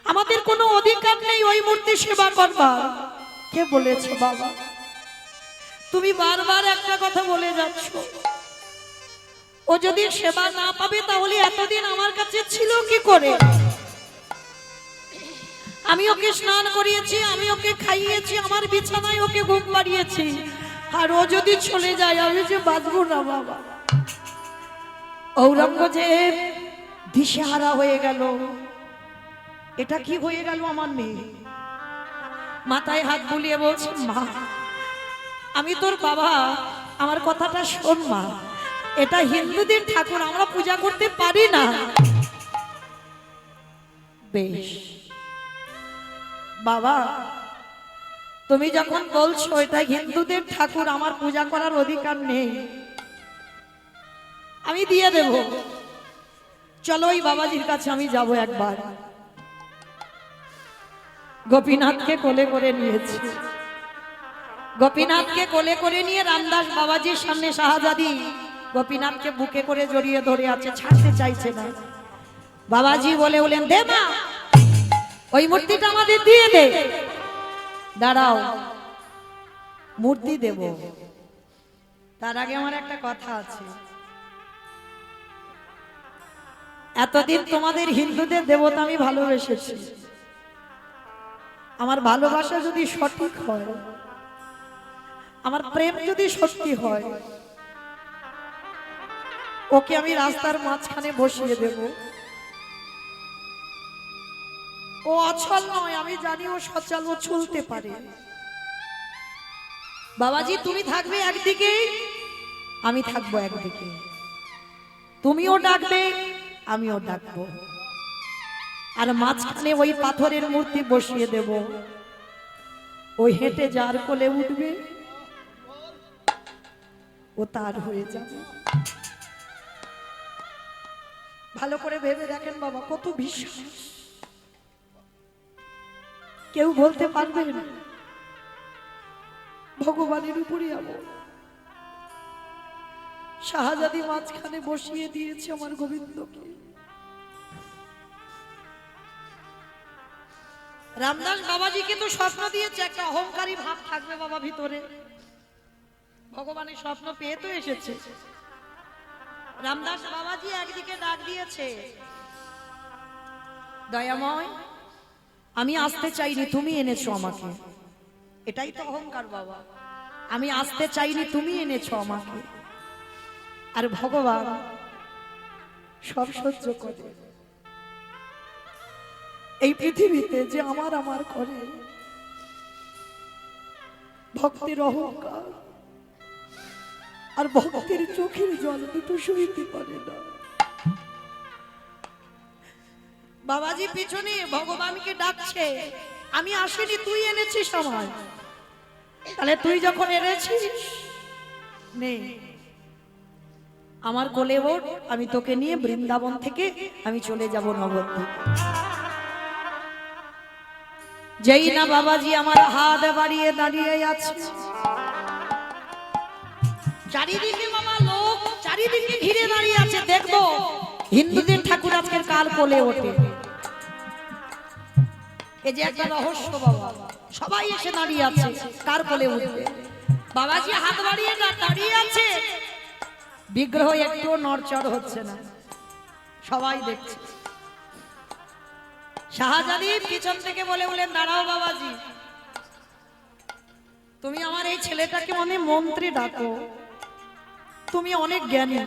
আমাদের কোনো অধিকার নেই ওই মূর্তি সেবা করবার। কে বলেছে বাবা? তুমি বারবার একটা কথা বলে যাচ্ছ, ও যদি সেবা না পাবে তাহলে এতদিন আমার কাছে ছিল কি করে? আমি ওকে স্নান করিয়েছি, আমি ওকে খাইয়েছি, আমার বিছানায় ওকে ঘুম পাড়িয়েছি, আর ও যদি চলে যায় আমি যে বাঁচবো না বাবা। ঔরঙ্গজেব দিশেহারা হয়ে গেল, এটা কি হয়ে গেল আমার মেয়ে? মাথায় হাত বুলিয়ে বলছে, মা আমি তোর বাবা, আমার কথাটা শোন মা, এটা হিন্দুদের ঠাকুর, আমরা পূজা করতে পারি না। বেশ বাবা, তুমি যখন বলছো এটা হিন্দুদের ঠাকুর, আমার পূজা করার অধিকার নেই, আমি দিয়ে দেব, চলো ওই বাবাজির কাছে আমি যাব একবার। গোপীনাথকে কোলে করে নিয়েছি, গোপীনাথকে কোলে করে নিয়ে রামদাস বাবাজির সামনে শাহজাদি গোপীনাথকে বুকে করে জড়িয়ে ধরে আছে, ছাড়তে চাইছে না। বাবাজি বলে বলেন, দে মা ওই মূর্তিটা আমাদের দিয়ে দে। দাঁড়াও, মূর্তি দেব, তার আগে আমার একটা কথা আছে। এতদিন তোমাদের হিন্দুদের দেবতা আমি ভালোবেসেছি, আমার ভালোবাসা যদি সঠিক হয়, আমার প্রেম যদি সত্যি হয়, ওকে আমি রাস্তার মাঝখানে বসিয়ে দেব। ও অচল নয়, আমি জানি ও সচল, ও চলতে পারে। বাবাজি তুমি থাকবে একদিকে, আমি থাকবো একদিকে, তুমিও ডাকবে আমিও ডাকবো, আর মাঝখানে ওই পাথরের মূর্তি বসিয়ে দেব। ওই হেঁটে যার কোলে উঠবে ও তার হয়ে যাবে। ভালো করে ভেবে দেখেন বাবা, কত বিশ্বাস, কেউ বলতে পারবে না ভগবানের উপরে আমল। শাহজাদি মাঝখানে বসিয়ে দিয়েছে আমার গোবিন্দকে। রামদাস বাবাজিকে তো স্বপ্ন দিয়েছে, একটা অহংকারী ভাব থাকবে বাবা ভিতরে, ভগবানের স্বপ্ন পেয়ে তো এসেছে। রামদাস বাবাজি একদিকে ডাক দিয়েছে, দয়াময়, আমি আসতে চাইনি, তুমি এনেছো আমাকে। এটাই তো অহংকার বাবা। আমি আসতে চাইনি, তুমি এনেছো আমাকে। আর ভগবান সব সহ্য করে। এই পৃথিবীতে যে আমার আমার করে, ভক্তির অহংকার আর ভক্তির চোখের জল দুটো সইতে পারে না। বাবাজি পিছনে ভগবানকে ডাকছে, আমি আসিনি, তুই এনেছিস আমায়। তাহলে তুই যখন এনেছিস, নে আমার কোলে ওঠ, আমি তোকে নিয়ে বৃন্দাবন থেকে আমি চলে যাব নবদ্বীপ। যেই না বাবাজি আমার হাত বাড়িয়ে দাঁড়িয়ে আছে, চারিদিকে মামা লোক চারিদিকে ঘিরে দাঁড়িয়ে আছে। দেখবো হিন্দুদের ঠাকুর আজকের কাল কোলে ওঠে। এই যে একটা রহস্য বাবা, সবাই এসে দাঁড়িয়ে আছে, কার কোলে উঠবে। বাবাজি হাত বাড়িয়ে দাঁড়িয়ে আছে, বিগ্রহ একটু নড়চড় হচ্ছে না, সবাই দেখছে। শাহজাদি পিছন থেকে বলেন, দাঁড়াও বাবাজি, তুমি আমার এই ছেলেটাকে অনেক মন্ত্রী ডাকো, তুমি অনেক জ্ঞানী।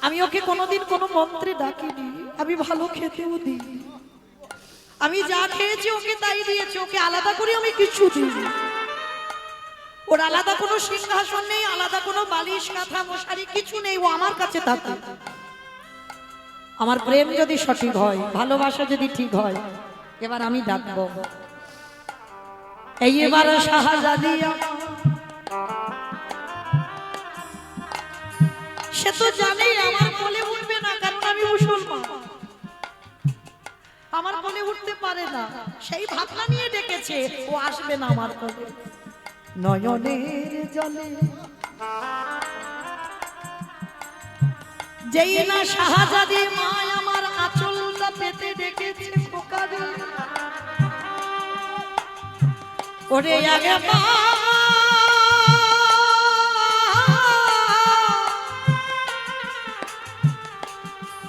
আমি ওকে কোনোদিন কোনো মন্ত্রী ডাকিনি, আমি ভালো খেতেও দিই, আমি যা খেয়েছি ওকে তাই দিয়েছি, ওকে আলাদা করে আমি কিছু দিই। ওর আলাদা কোনো সিংহাসন নেই, আলাদা কোনো বালিশ কাঁথা মশারি কিছু নেই, ও আমার কাছে থাকে। আমার প্রেম যদি সঠিক হয়, ভালোবাসা যদি ঠিক হয়, এবার আমি ডাকবো। এই এবার শাহজাদি, সে তো জানে আমার কোলে উঠবে না, কারণ আমি মুসলমান, আমার কোলে উঠতে পারে না। সেই ভাবনা নিয়ে ডেকেছে, ও আসবে না আমার কোলে। নয়নের জলে যেই না শাহজাদি মা আমার আঁচলটা পেতে ডেকেছে, পোকারে ওরে আগে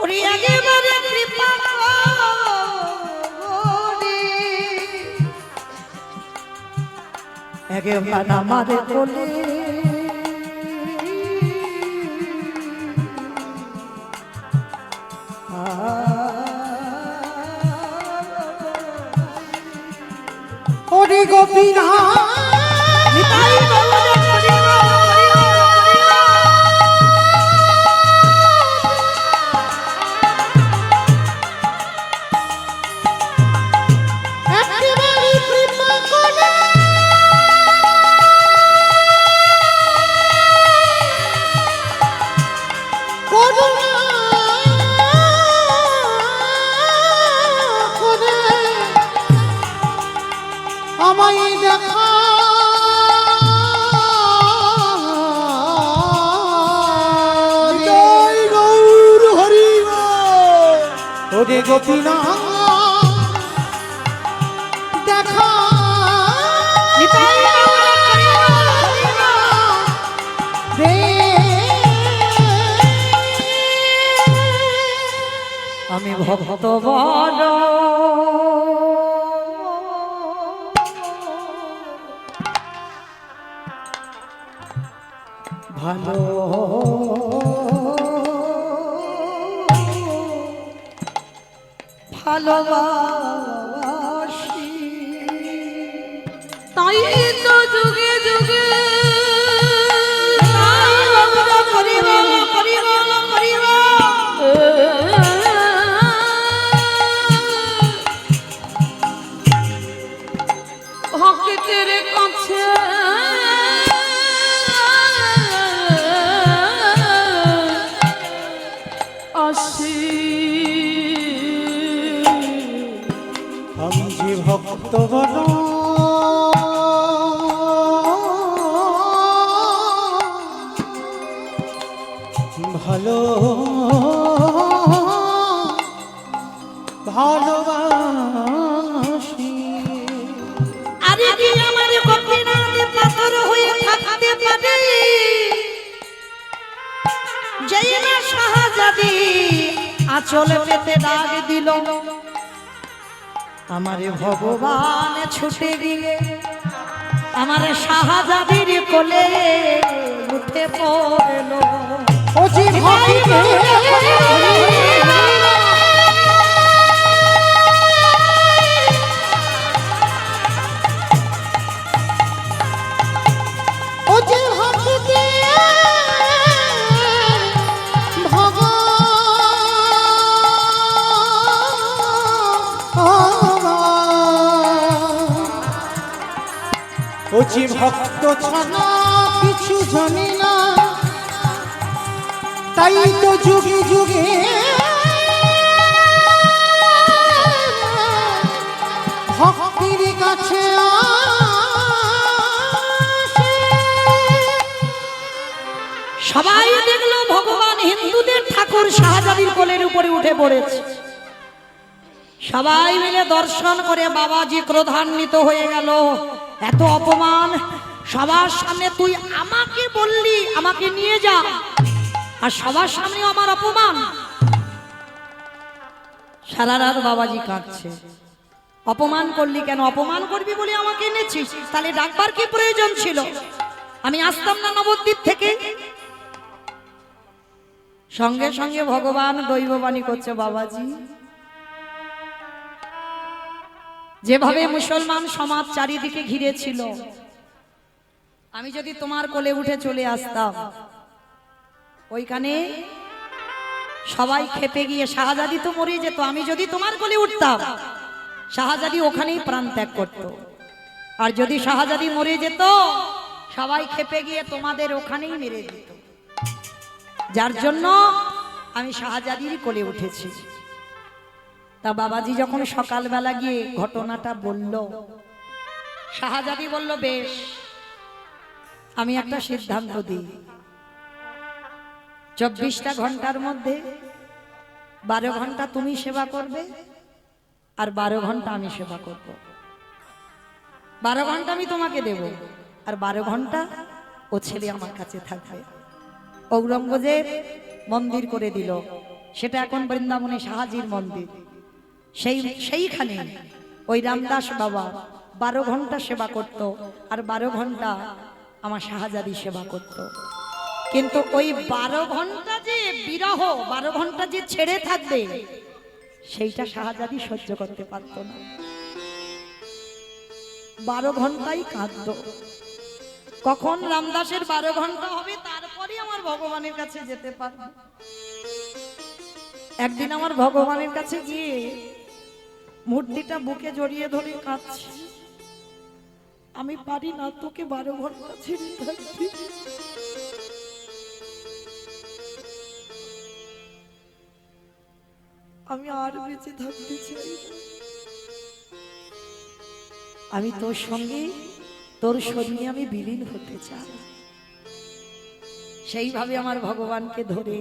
ওরে একেবারে কৃপা করে একেবারে আমাদের কোলে ওরে গোপীনা আমায় দেখা জয় গৌর হরি ওরে গোপীনা দেখা আমি ভক্ত বড় ভালো ভালোবাসি, তাই তো যুগে যুগে ভক্তের কাছে আসি। আমি যে ভক্ত বড় ভালো ভালোবাসি। আরে কি আমার গোপীনাথ পাথর হয়ে থাকতে পারে, যেই না শাহজাদি আঁচল পেতে ডাক দিল আমারে ভগবান ছুটে গিয়ে আমার শাহজাদির কোলে উঠে পড়ল ও যে ভক্তি ও যে ভক্তি ও যে ভক্ত ছাড়া কিছু জানি না তাই তো যুগে যুগে ভক্তির কাছে আসে। সবাই দেখলো ভগবান হিন্দুদের ঠাকুর শাহজাদির কোলের উপরে উঠে পড়েছে। সবাই মিলে দর্শন করে বাবাজি ক্রোধান্বিত হয়ে গেল, এত অপমান সবার সামনে, তুই আমাকে বললি আমাকে নিয়ে যা, আর সবার সামনে আমার অপমান। সারা রাত বাবাজি কাঁদছে, অপমান করলি কেন? অপমান করবি বলে আমাকে এনেছিস, তাহলে ডাকবার কি প্রয়োজন ছিল? আমি আসতাম না নবদ্বীপ থেকে? সঙ্গে সঙ্গে ভগবান দৈববাণী করছে, বাবাজি যেভাবে মুসলমান সমাজ চারিদিকে ঘিরে ছিল, আমি যদি তোমার কোলে উঠে চলে আসতাম, ওইখানে সবাই খেপে গিয়ে শাহজাদি তো মরে যেত। আমি যদি তোমার কোলে উঠতাম, শাহজাদি ওখানেই প্রাণ ত্যাগ করত। আর যদি শাহজাদি মরে যেত, সবাই খেপে গিয়ে তোমাদের ওখানেই মেরে দিত। যার জন্য আমি শাহজাদির কোলে উঠেছি। তা বাবাজি যখন সকালবেলা গিয়ে ঘটনাটা বলল, শাহজাদি বলল, বেশ, আমি একটা সিদ্ধান্ত দিই, 24টা ঘন্টার মধ্যে 12 ঘন্টা তুমি সেবা করবে আর 12 ঘন্টা আমি সেবা করব। 12 ঘন্টা আমি তোমাকে দেব আর 12 ঘন্টা ও ছেলে আমার কাছে থাকবে। ঔরঙ্গজেব মন্দির করে দিল, সেটা এখন বৃন্দাবনে শাহাজির মন্দির। সেইখানে ওই রামদাস বাবা 12 ঘন্টা সেবা করত আর 12 ঘন্টা আমার শাহজাদি সেবা করত। কিন্তু ওই 12 ঘন্টা যে বিরহ, 12 ঘন্টা যে ছেড়ে থাকবে, সেইটা শাহজাদি সহ্য করতে পারত না। 12 ঘন্টাই কাঁদত। কখন রামদাসের 12 ঘন্টা হবে, তারপরে আমার ভগবানের কাছে যেতে পারব। একদিন আমার ভগবানের কাছে গিয়ে মূর্তিটা বুকে জড়িয়ে ধরে কাঁদছে, আমি পারি না তোকে 12 ঘন্টা ছেড়ে থাকতে। আমি আর বেঁচে থাকতে চাই না। আমি তোর সঙ্গে, তোর শরীরে আমি বিলীন হতে চাই। সেইভাবে আমার ভগবানকে ধরে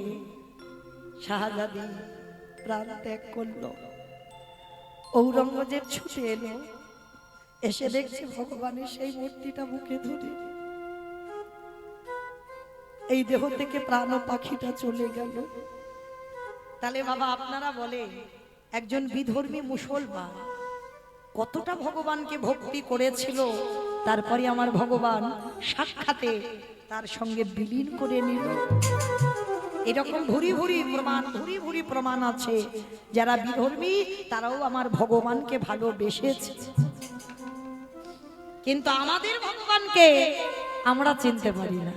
শাহজাদি প্রাণ ত্যাগ করলো। ঔরঙ্গজেব ছুটে এলো, এসে দেখছে ভগবানের সেই মূর্তিটা বুকে ধরে। এই দেহ থেকে প্রাণ পাখিটা চলে গেল। তাহলে বাবা আপনারা বলে, একজন বিধর্মী মুসলমান কতটা ভগবানকে ভক্তি করেছিল, তারপরে আমার ভগবান সাক্ষাতে তার সঙ্গে বিলীন করে নিল। এরকম ভুরি ভুরি প্রমাণ আছে। যারা বিধর্মী তারাও আমার ভগবানকে ভালোবেসেছে, কিন্তু আমাদের ভগবানকে আমরা চিনতে পারি না।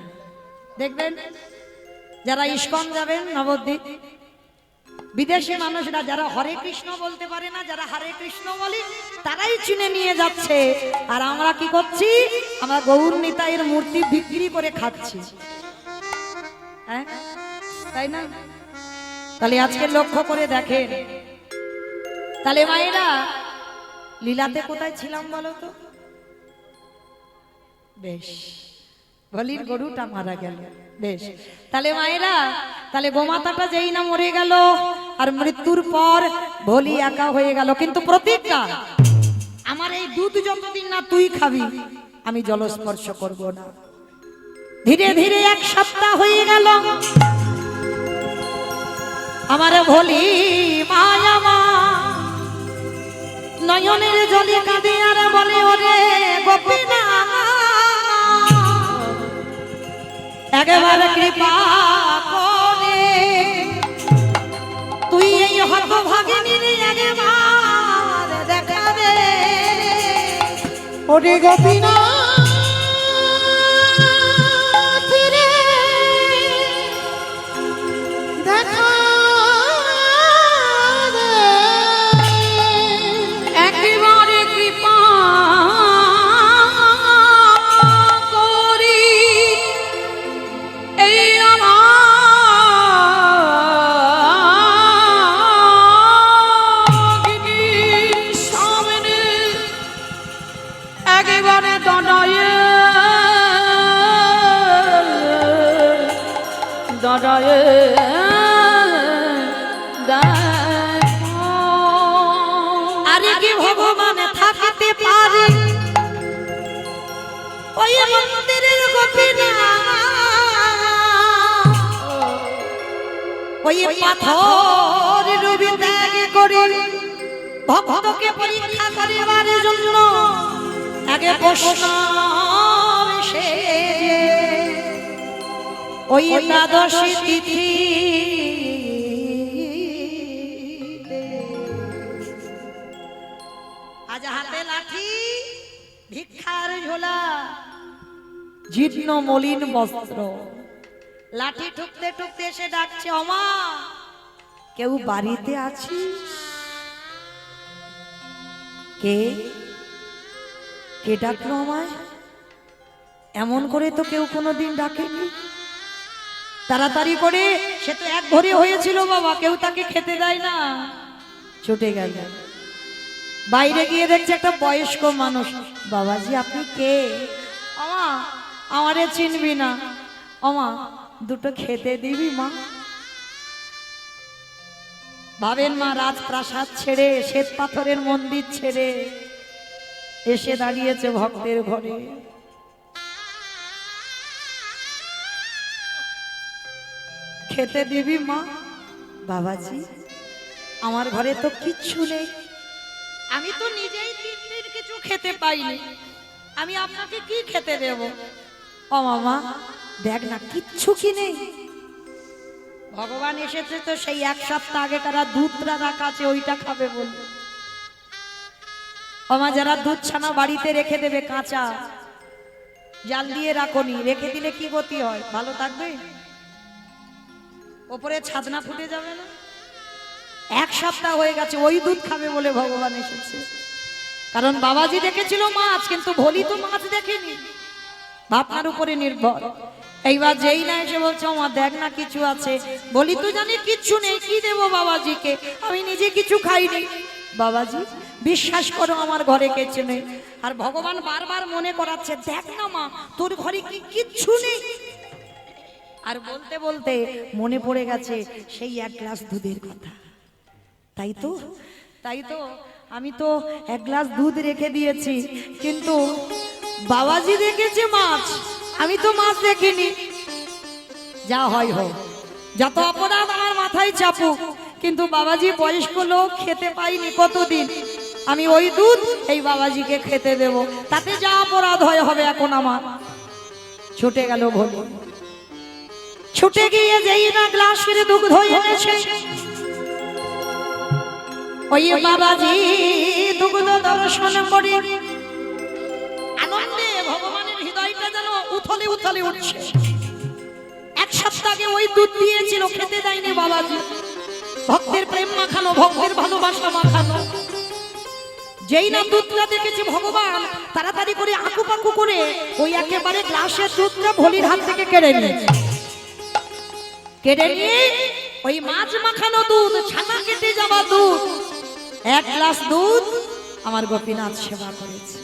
দেখবেন যারা ইস্কন যাবেন নবদ্বীপ, বিদেশি মানুষরা যারা হরে কৃষ্ণ বলতে পারে না, যারা হরে কৃষ্ণ বলে, তারাই চিনে নিয়ে যাচ্ছে। আর আমরা কি করছি? আমরা গৌর নিতাইয়ের মূর্তি বিক্রি করে খাচ্ছি, হ্যাঁ তাই না? তাহলে আজকে লক্ষ্য করে দেখেন, তাহলে মায়েরা লীলাতে কোথায় ছিলাম বলো তো? বেশ, বলির গরুটা মারা গেল, বেশ। তাহলে মায়েরা, তাহলে গোমাতাটা যেই না মরে গেল, আর মৃত্যুর পর ভোলি একা হয়ে গেল। কিন্তু প্রতিজ্ঞা, আমার এই দুধ যতদিন না তুই খাবি, আমি জলস্পর্শ করব না। ধীরে ধীরে 1 সপ্তাহ হয়ে গেল। আমার ভোলি মায়া মা নয়নের জলে কাঁদে আর বলে ওরে গোপিনা একবার কৃপা করে তুই এই হতভাগিনীর একবার দেখা দে ওরে গোপিনা ফিরে দেখা দে। একেবারে কৃপা করি এই আমার সামনে একেবারে দাঁড়ায়ে দাঁড়ায়ে আরে কি ভগবান থাকতে পারে ওই মন্দিরের গোপিনা ওই পাথর রবি ত্যাগ করে ভক্তকে পরীক্ষা করিবার জন্য আগে বৈষ্ণব সে ওই একাদশী তিথি আজ হাতে লাঠি ভিক্ষার ঝোলা জীর্ণ মলিন বস্ত্র লাঠি ঠুকতে ঠুকতে এসে ডাকছে ওমা কেউ বাড়িতে আছিস কে কে ডাকলো আমায় এমন করে তো কেউ কোনোদিন ডাকেনি তাড়াতাড়ি করে সে তো এক ঘরে হয়েছিল বাবা কেউ তাকে খেতে দেয় না ছুটে গেল বাইরে গিয়ে দেখছে একটা বয়স্ক মানুষ বাবাজি আপনি কে আমা আমারে চিনবি না আমা দুটো খেতে দিবি মা ভাবেন মা রাজপ্রাসাদ ছেড়ে শ্বেত পাথরের মন্দির ছেড়ে এসে দাঁড়িয়েছে ভক্তের ঘরে খেতে দিবি মা বাবাজি আমার ঘরে তো কিচ্ছু নেই আমি তো নিজেই তিন কিছু খেতে পাইনি আমি আপনাকে কি খেতে দেব ও মামা দেখ না কিচ্ছু কি নেই ভগবান এসেছে তো সেই এক সপ্তাহ আগে কারা দুধটা রাখা আছে ওইটা খাবে বলবে আমা যারা দুধ ছানা বাড়িতে রেখে দেবে কাঁচা জাল দিয়ে রাখনি রেখে দিলে কি গতি হয় ভালো থাকবে ওপরে ছাদনা ফুটে যাবে না এক সপ্তাহ হয়ে গেছে ওই দুধ খাবে বলে ভগবান এসেছে কারণ বাবাজি দেখেছিল মাছ কিন্তু ভোলি তো মাছ দেখেনি ভাবনার উপরে নির্ভর এইবার যেই না এসে বলছে মা দেখ না কিছু আছে বলি তো জানি কিচ্ছু নেই কি দেবো বাবাজিকে আমি নিজে কিছু খাইনি বাবাজি বিশ্বাস করো আমার ঘরে কিছু নেই আর ভগবান বারবার মনে করাচ্ছে দেখ না মা তোর ঘরে কি কিচ্ছু নেই আর বলতে বলতে মনে পড়ে গেছে সেই এক গ্লাস দুধের কথা তাই তো আমি তো এক গ্লাস দুধ রেখে দিয়েছি কিন্তু বাবাজি দেখেছে মাছ আমি তো মাছ দেখিনি যা হয় হোক যত অপরাধ আমার মাথায় চাপুক কিন্তু বাবাজি বয়স্ক লোক খেতে পাইনি কতদিন আমি ওই দুধ এই বাবাজিকে খেতে দেব তাতে যা অপরাধ হয় হবে এখন আমার ছুটে গেল ভোলি ছুটে গিয়ে যেই না গ্লাসের দুগ্ধ এনেছে ওই বাবাজি দুগ্ধ দর্শন করে আনন্দে ভগবানের হৃদয়টা যেন উথলে উথলে উঠছে এক সপ্তাহ আগে ওই দুধ দিয়েছিল খেতে দেয়নি বাবাজি ভক্তের প্রেম মাখানো ভক্তের ভালোবাসা মাখানো যেই না দুধটা দেখেছে ভগবান তাড়াতাড়ি করে আঁকুপাকু করে ওই একেবারে গ্লাসের দুধটা ভোলির হাত থেকে কেড়ে নিয়েছে কেড়ে নিয়ে ওই মাছ মাখানো দুধ ছানা কেটে যাওয়া দুধ এক গ্লাস দুধ আমার গোপীনাথ সেবা করেছে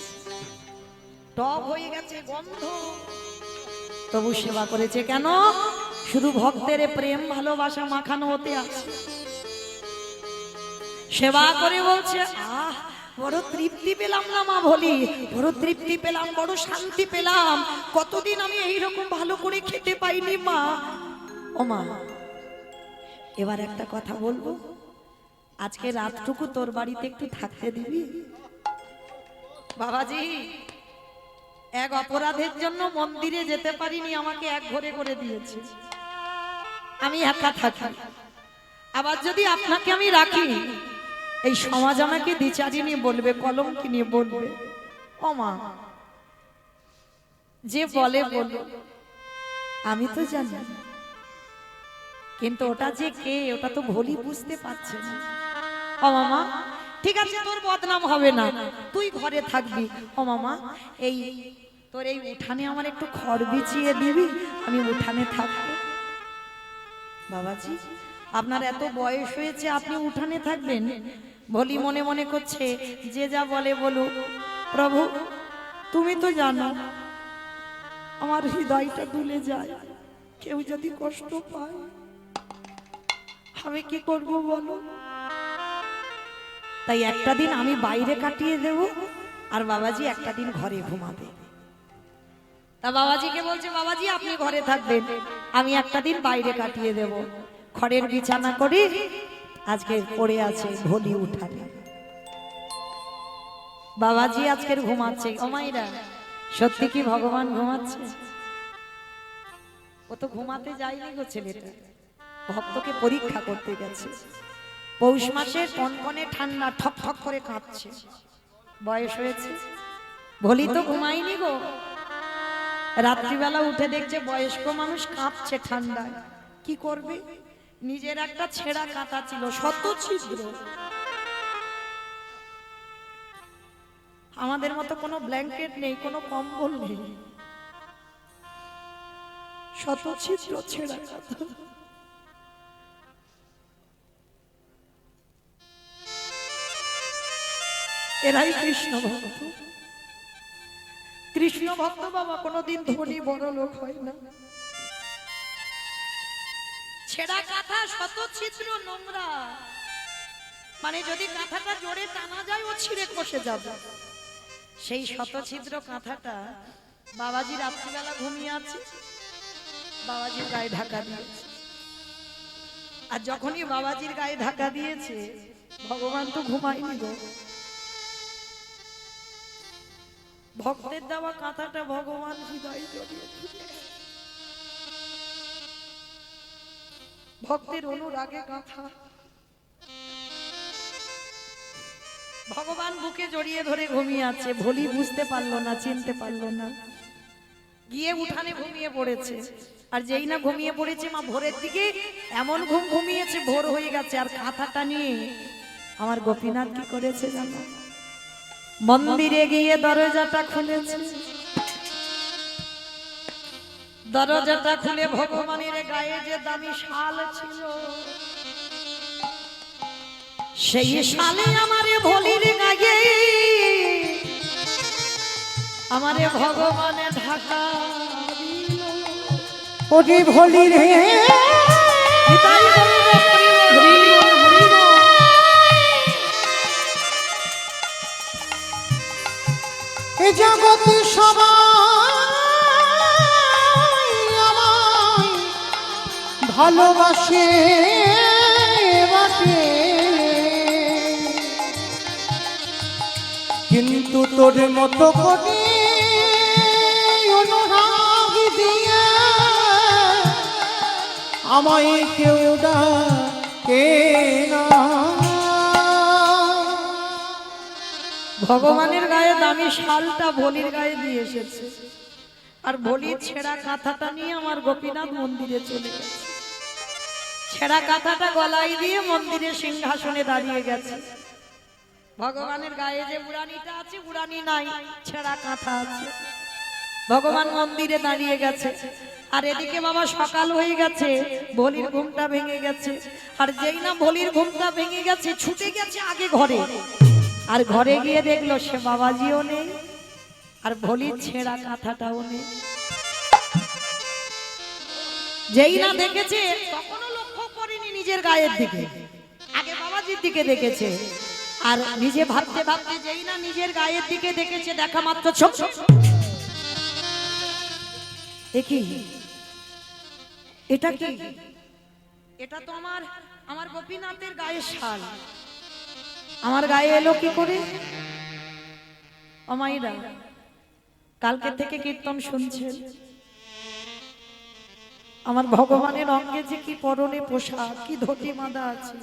টক হয়ে গেছে গন্ধ তবু সেবা করেছে কেন শুধু ভক্তের প্রেম ভালোবাসা মাখানো হতে আছে সেবা করে বলছে আহ বড় তৃপ্তি পেলাম না মা ভোলি বড় তৃপ্তি পেলাম বড় শান্তি পেলাম কতদিন আমি এইরকম ভালো করে খেতে পাইনি মা ও মা এবার একটা কথা বলবো, আজকে রাতটুকু তোর বাড়িতে একটু থাকতে দিবি? বাবাজি, এক অপরাধের জন্য মন্দিরে যেতে পারিনি, আমাকে এক ঘরে করে দিয়েছে, আমি একা থাকি। আবার যদি আপনাকে আমি রাখি, এই সমাজ আমাকে দ্বিচারিণী বলবে, কলঙ্কিনী বলবে। ও মা, যে বলে বলো, আমি তো জানি, কিন্তু ওটা যে কে ওটা তো ভুলই বুঝতে পারছে না। ও মামা, ঠিক আছে, তোর বদনাম হবে না, তুই ঘরে থাকবি। ও মামা, এই তোর এই উঠানে আমার একটু খড় বিছিয়ে দিবি, আমি উঠানে থাকবো। বাবাজি, আপনার এত বয়স হয়েছে, আপনি উঠানে থাকবেন? ভলি মনে মনে করছে, যে যা বলে বলুক, প্রভু তুমি তো জানো আমার হৃদয়টা দুলে যায়, কেউ যদি কষ্ট পায় আমি কি করব বলো? তাই একটা দিন আমি বাইরে কাটিয়ে দেব, আর বাবাজি একটা দিন ঘরে ঘুমাবে। তা বাবাজিকে বলছে, বাবাজি আপনি ঘরে থাকবেন, আমি একটা দিন বাইরে কাটিয়ে দেব। খড়ের বিছানা করি, আজকে পড়ে আছে ভলি উঠানে। বাবাজি আজকের ঘুমাচ্ছে। ও মাইরা, সত্যি কি ভগবান ঘুমাচ্ছে? ও তো ঘুমাতে যায়নি গো, ছেলেটা ভক্তকে পরীক্ষা করতে গেছে। পৌষ মাসের কনকনে ঠান্ডা, ঠক ঠক করে কাঁপছে, বয়স হয়েছে। ভলি তো ঘুমায়নি গো, রাত্রিবেলা উঠে দেখছে বয়স্ক মানুষ কাঁপছে ঠান্ডায়। কি করবে? নিজের একটা ছেঁড়া কাঁথা ছিল, শত ছিদ্র, আমাদের মতো কোনো ব্ল্যাঙ্কেট নেই, কোনো কম্বল নেই, শত ছিদ্র ছেঁড়া কাঁথা। এরাই কৃষ্ণ ভক্ত। কৃষ্ণ ভক্ত বাবা কোনোদিন ধনী বড় লোক হয় না। ছেঁড়া কাঁথা, শত ছিদ্র, নোংরা, মানে যদি কাঁথাটা জোরে টানা যায় ও ছিঁড়ে কষে যাবে। সেই শত ছিদ্র কাঁথাটা বাবাজি রাত্রিবেলা ঘুমিয়ে আছে, বাবাজির গায়ে ঢাকা দিয়েছে। আর যখনই বাবাজির গায়ে ঢাকা দিয়েছে, ভগবান তো ঘুমায়নি গো, ভক্তের দেওয়া কাঁথাটা ভগবান হৃদয়ে জড়িয়ে ধরেছে। ভক্তের অনুরাগে কাঁথা ভগবান বুকে জড়িয়ে ধরে ঘুমিয়ে আছে। ভলি বুঝতে পারলো না, চিনতে পারলো না, গিয়ে উঠানে ঘুমিয়ে পড়েছে। আর যেই না ঘুমিয়ে পড়েছে, মা ভোরের দিকে এমন ঘুমিয়েছে, ভোর হয়ে গেছে। আর কাঁথাটা নিয়ে আমার গোপীনাথ কি করেছে জানো? মন্দিরে গিয়ে দরজাটা খুলেছে। দরজাটা খুলে ভগবানের গায়ে যে দামি শাল ছিল, সেই শালে আমারে ভলির গায়ে আমারে ভগবানে ঢাকা দিল। ওরে ভলি রে, নিতাই গৌর হরি বল, হরি বল। এ জগতে সবাই আমায় ভালোবাসে বাসে, কিন্তু তোর মতো করে অনুরাগ দিয়ে আমায় কেউ ডাকে না। ভগবানের গায়ে দামি শালটা ভলির গায়ে দিয়ে এসেছে, আর ভলির ছেঁড়া কাঁথাটা নিয়ে আমার গোপীনাথ মন্দিরে চলে গেছে। ছেঁড়া কাঁথাটা গলায় দিয়ে মন্দিরের সিংহাসনে দাঁড়িয়ে গেছে। ভগবানের গায়ে যে উড়ানিটা আছে, উড়ানি নাই, ছেঁড়া কাঁথা আছে। ভগবান মন্দিরে দাঁড়িয়ে গেছে, আর এদিকে বাবা সকাল হয়ে গেছে, ভলির ঘুমটা ভেঙে গেছে। আর যেই না ভলির ঘুমটা ভেঙে গেছে, ছুটে গেছে আগে ঘরে। আর ঘরে গিয়ে দেখলো সে বাবাজিও নেই, আর ভলির ছেঁড়া কাঁথাটাও নেই। যেই না দেখেছে, তখনও লক্ষ্য করেনি নিজের গায়ের দিকে, আগে বাবাজির দিকে দেখেছে। আর নিজে ভাবতে ভাবতে যেই না নিজের গায়ের দিকে দেখেছে, দেখা মাত্র ছোপ এটা কি? এটা তো আমার গোপীনাথের গায়ের শাল, আমার গায়ে এলো কি করে? অমাইরা কালকে থেকে কীর্তন শুনছেন, আমার ভগবানের অঙ্গে যে কি পরনে পোশাক, কি ধুতি বাঁধা আছে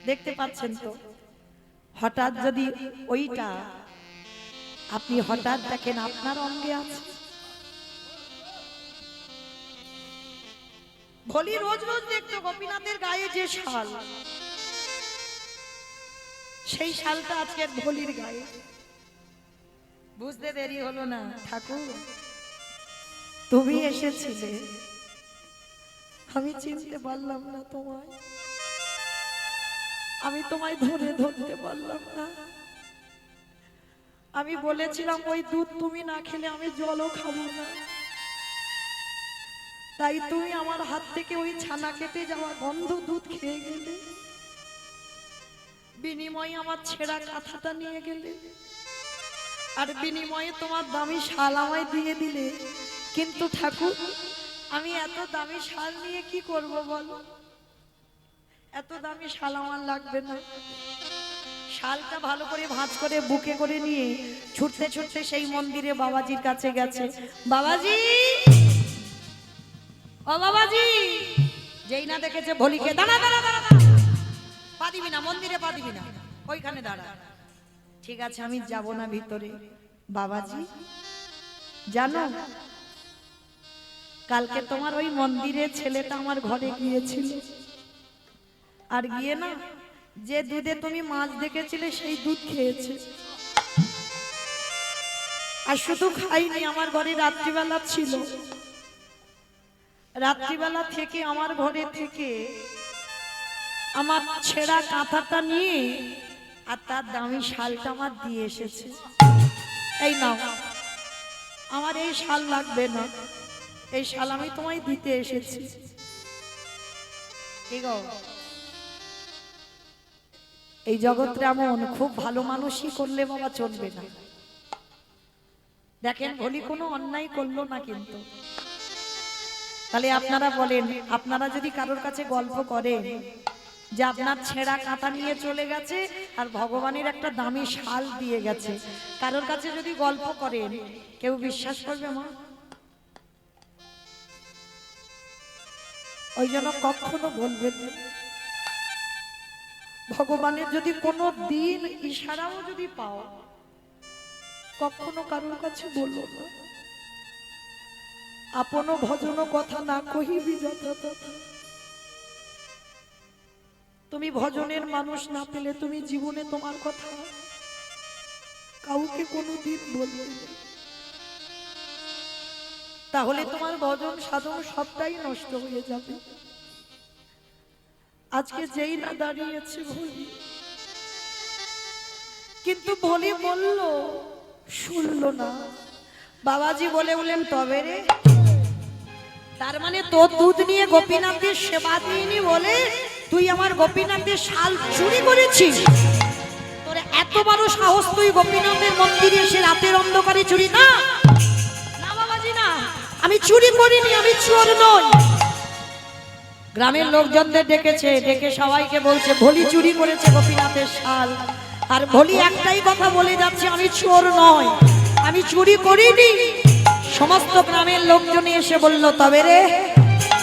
দেখতে পাচ্ছেন তো। হঠাৎ যদি ওইটা আপনি হঠাৎ দেখেন আপনার অঙ্গে আছে, ভোলি রোজ রোজ দেখতো গোপীনাথের গায়ে যে শাল, সেই শালটা আজকের ভোলির গায়ে। বুঝতে দেরি হলো না, ঠাকুর তুমি এসেছিলে, আমি চিনতে পারলাম না তোমায়, আমি তোমায় ধরে ধরতে পারলাম না। আমি বলেছিলাম ওই দুধ তুমি না খেলে আমি জলও খাবো না, তাই তুমি আমার হাত থেকে ওই ছানা কেটে যাওয়া গন্ধ দুধ খেয়ে গেলে, বিনিময়ে আমার ছেঁড়া কাঁথাটা নিয়ে গেলে, আর বিনিময়ে তোমার দামি শাল আমায় দিয়ে দিলে। কিন্তু ঠাকুর আমি এত দামি শাল নিয়ে কি করব বলো? এত দামি শাল আমার লাগবে না। শালটা ভালো করে ভাঁজ করে বুকে করে নিয়ে ছুটতে ছুটতে সেই মন্দিরে বাবাজির কাছে গেছে। বাবাজি, ও বাবাজি, যেই না দেখেছে ভোলিকে, দাঁড়া দাঁড়া দাঁড়া, পা দিবি না, মন্দিরে পা দিবি না, ওইখানে দাঁড়া। ঠিক আছে আমি যাব না ভিতরে। বাবাজি জানো, কালকে তোমার ওই মন্দিরে ছেলেটা আমার ঘরে গিয়েছিল, আর গিয়ে না যে দুধে তুমি মাছ দেখেছিলে সেই দুধ খেয়েছে। আর শুধু খাইনি, আমার ঘরে রাত্রিবেলা ছিল, রাত্রিবেলা থেকে আমার ঘরে থেকে আমার ছেঁড়া কাঁথাটা নিয়ে আর তার দামি শালটা আমার দিয়ে এসেছে। এই নাও, আমার এই শাল লাগবে না, এই শাল আমি তোমায় দিতে এসেছি। এই জগৎটা এমন, খুব ভালো মানুষই করলে বাবা চলবে না। দেখেন ভোলি কোনো অন্যায় করলো না, কিন্তু তাহলে আপনারা বলেন, আপনারা যদি কারোর কাছে গল্প করেন যে আপনার ছেঁড়া কাঁথা নিয়ে চলে গেছে আর ভগবানের একটা দামি শাল দিয়ে গেছে, কারোর কাছে যদি গল্প করেন কেউ বিশ্বাস করবে মা? ওই জন্য কখনো বলবেন না। ভগবানের যদি কোনো দিন ইশারাও যদি পাও, কখনো কারোর কাছে বলবো না। আপন ভজন কথা না কহিবি যথা। তুমি ভজনের মানুষ না পেলে তুমি জীবনে তোমার কথা কাউকে কোনোদিন বলবে না, তাহলে তোমার ভজন সাধন সবটাই নষ্ট হয়ে যাবে। আজকে যেই না দাঁড়িয়েছে ভোলি, কিন্তু ভোলি বলল, শুনলো না। বাবাজি বলে বললেন, তবে রে, তার মানে তোর দুধ নিয়ে গোপীনাথের সেবা দিইনি বলে তুই আমার গোপীনাথের শাল চুরি করেছিস? তোর এত বড় সাহস, তুই গোপীনাথের মন্দিরে এসে রাতের অন্ধকারে চুরি? না না বাবাজি না, আমি চুরি করিনি, আমি চোর নই। গ্রামের লোকজনদের ডেকেছে, ডেকে সবাইকে বলছে ভোলি চুরি করেছে গোপীনাথের শাল। আর ভোলি একটাই কথা বলে যাচ্ছে, আমি চোর নয়, আমি চুরি করিনি। সমস্ত গ্রামের লোকজন এসে বলল, তবে রে,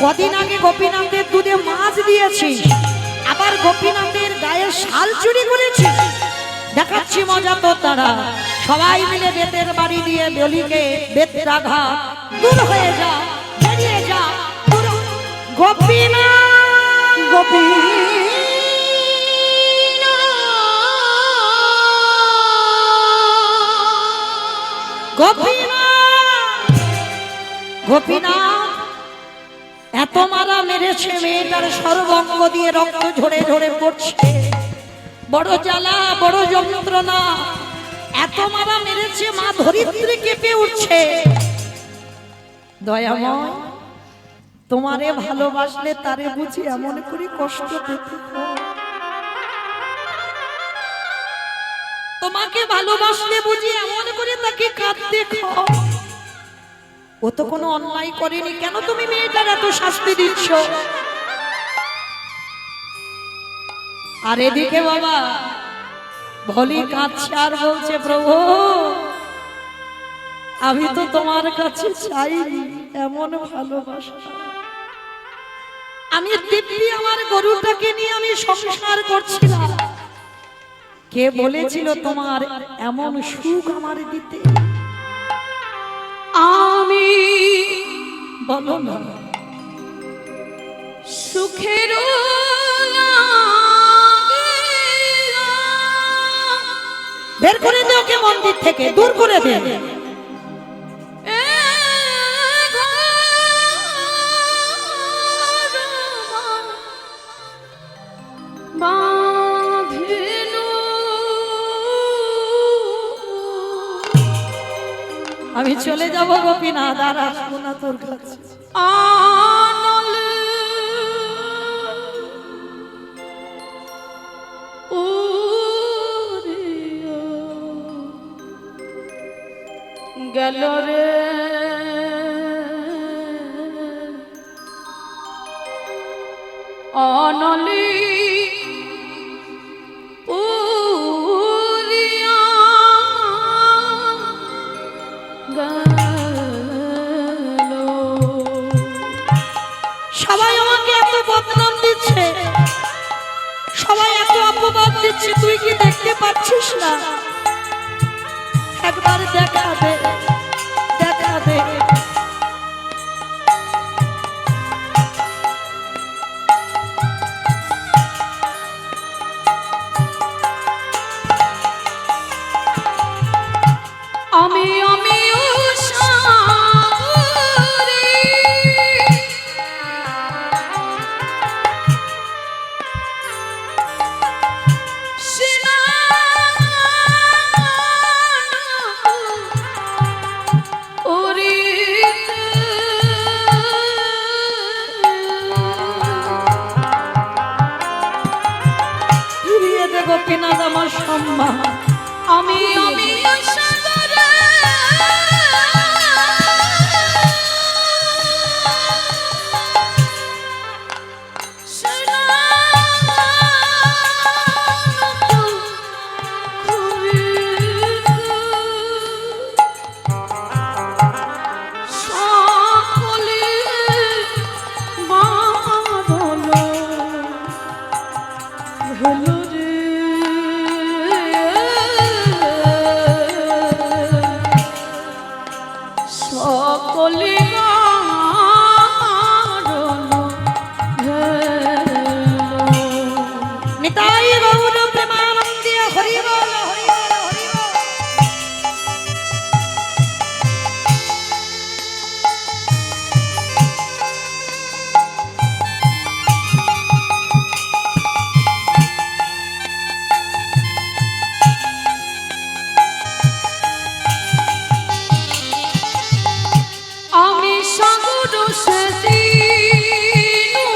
কদিন আগে গোপীনাথের দুধে মাছ দিয়েছিস, আবার গোপীনাথের গায়ের শাল চুরি করেছিস? দেখাচ্ছি মজা তো। তারা সবাই মিলে বেতের বাড়ি দিয়ে বলিকে বেত্রাঘাত, দূর হয়ে যা, বেরিয়ে যা, গোপীনাথ গোপীনাথ গোপীনাথ এত মারা মেরেছে, মেয়েটার সর্বঙ্গ দিয়ে রক্ত ঝরে ঝরে পড়ছে, বড় জ্বালা, বড় যন্ত্রণা। এত মারা মেরেছে, মা ধরিত্রী কেঁপে উঠছে। দয়াময়, তোমারে ভালোবাসলে তারে বুঝি এমন করে কষ্ট পেতে হয়? তোমাকে ভালোবাসলে বুঝি এমন করে তাকে কাঁদতে হয়? ও তো কোনো অন্যায় করেনি, কেন তুমি মেয়েটার এত শাস্তি দিচ্ছ? আর এদিকে বাবা ভলি কাঁদছে আর বলছে, প্রভু আমি তো তোমার কাছে চাইনি এমন ভালোবাসা। আমি দিব্যি আমার গরুটাকে নিয়ে আমি সংসার করছিলাম, কে বলেছিল তোমার এমন সুখ আমার দিতে? আমি বলো না। সুখের বের করে দে ওকে মন্দির থেকে, দূর করে দে। আমি চলে যাব গোপীনাথ, আর আসবো না তোর কাছে। গেল রে অনলি উড়িয়া গেল। সবাই আমাকে এত বদনাম দিচ্ছে, সবাই এত অপবাদ দিচ্ছে, তুই কি দেখতে পাচ্ছিস না? একবার দেখা দে, দেখা দে। আমি উষারি সিনা উড়িতে ফিরিয়ে দে গোপীনাথ আমার সম্মান। আমি সাগরে সকলি নিতাই গৌর প্রেমানন্দে হরি বল, হরি বল, হরি বল। আমি সাগর সেদিনু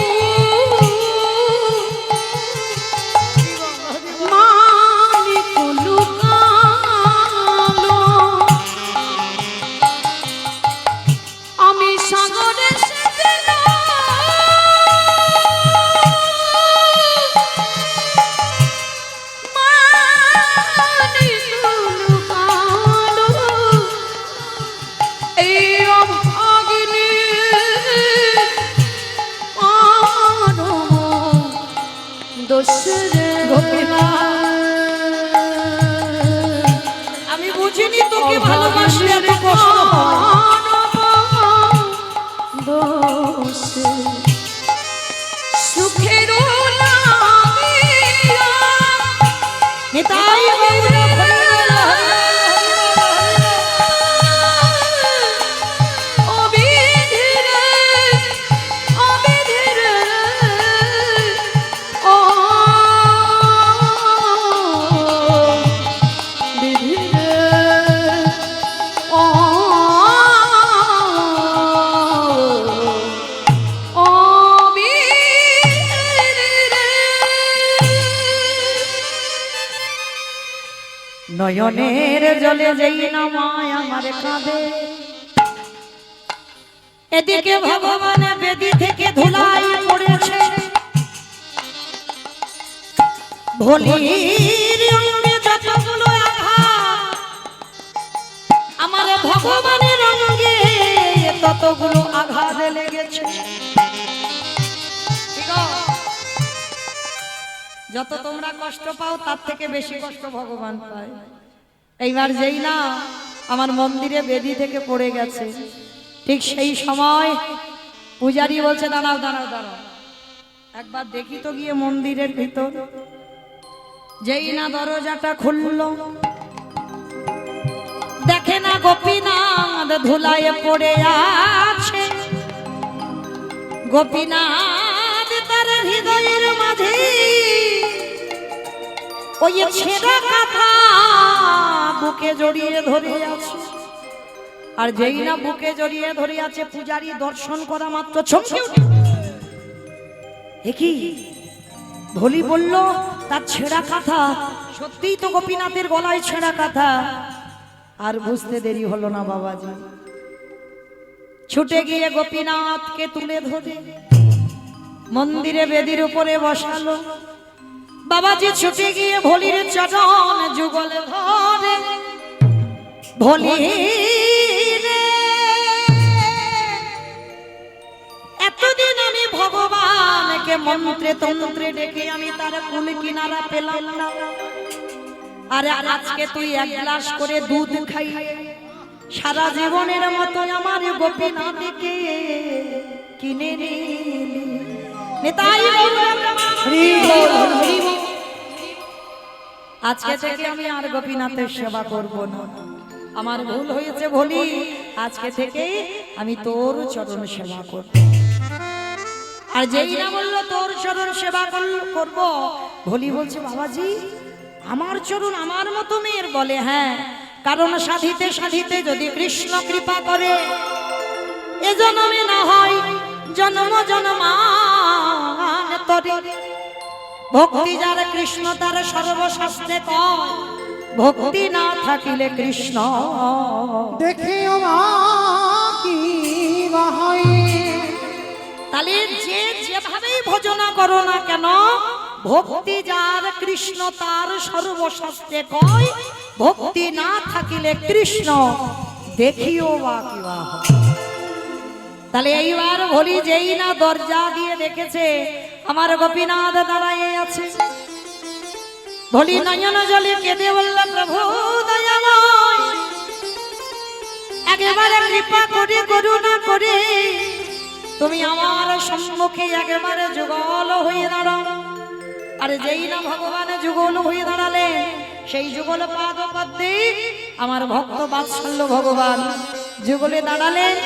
মানিক লুকালো। আমি সাগরে সেদিনু মানিক লুকালো। এই অভাগিনী দোষরে আমি বুঝিনি তোকে ভালোবাসলে এত কষ্ট হয়। দোষে সুখের লাগিয়া নিতাই গৌর হরি বল, হরি বল, হরি বল। অবিধিরে অবিধিরে ও বিধিরে ও নয়নের জলে যেই নামায় আমার কাঁদে, এদিকে ভগবানের বেদি থেকে ধুলাই পড়েছে। ভোলির অঙ্গে যতগুলো আঘাত, আমার ভগবানের অঙ্গে ততগুলো আঘাত লেগেছে। ঠিক আছে? যত তোমরা কষ্ট পাও তার থেকে বেশি কষ্ট ভগবান পায়। এইবার যেই না আমার মন্দিরে বেদি থেকে পড়ে গেছে, ঠিক সেই সময় পূজারি বলছে দাঁড়াও দাঁড়াও দাঁড়াও, একবার দেখি তো গিয়ে মন্দিরের ভিতর। যেই না দরজাটা খুলল, দেখে না গোপীনাথ ধুলায় পড়ে আছে। গোপীনাথ তার হৃদয়ের মাঝে ওই ছেঁড়া কাঁথা বুকে জড়িয়ে ধরে আছে। আর যেই না বুকে জড়িয়ে ধরে আছে, পূজারি দর্শন করা মাত্র চমকে উঠে। কি ভোলি বলল তার ছেঁড়া কাঁথা, সত্যিই তো গোপীনাথের গলায় ছেঁড়া কাঁথা। আর বুঝতে দেরি হলো না, বাবাজি ছুটে গিয়ে গোপীনাথকে তুলে ধরে মন্দিরে বেদির উপরে বসালো। বাবাজি ছুটে গিয়ে ভোলির চরণ যুগলে ধরে, ভোলি রে, এতদিন আমি ভগবানকে মন্ত্রে তন্ত্রে ডেকে আমি তার কুল কিনারা পেলাম না। আরে আজকে তুই এক গ্লাস করে দুধ খাইয়ে সারা জীবনের মতো আমার গোপীনাথকে কিনে নিলি। নেতাই আজকে থেকে আমি আর গোপীনাথের সেবা করব না। আমার ভুল হয়েছে ভোলি, আজকে থেকে আমি তোর চরণ সেবা করব। আর যেই না বললো তোর চরণ সেবা করব, ভোলি বলছে বাবাজি আমার চরণ আমার মতো মেয়ের? বলে হ্যাঁ, কারণ সাধিতে সাধিতে যদি কৃষ্ণ কৃপা করে, এ জন্মে না হয় জন্ম জন্মান্তরে। ভক্তি যার কৃষ্ণ তার সর্বশাস্ত্রে কয়, ভক্তি না থাকিলে কৃষ্ণ দেখে কি হয়। তাহলে যে যেভাবেই ভজনা করো না কেন, ভক্তি যার কৃষ্ণ তার সর্বশাস্ত্রে কয়, ভক্তি না থাকিলে কৃষ্ণ দেখিও বা কিবা হয়। তাহলে এইবার ভোলি যেই না দরজা দিয়ে দেখেছে আমার গোপীনাথ দাঁড়াইয়ে আছে, ভোলি নয়ন জলে কেঁদে বলল প্রভু দয়াময়, একেবারে কৃপা করে করুণা করে তুমি আমার সম্মুখে একেবারে যুগল হয়ে দাঁড়াও। আর যেই না ভগবান যুগল হয়ে দাঁড়ালে, সেই যুগল পাদ পদ্মে আমার ভক্ত বাৎসল্য ভগবান যুগলে দাঁড়ালেন।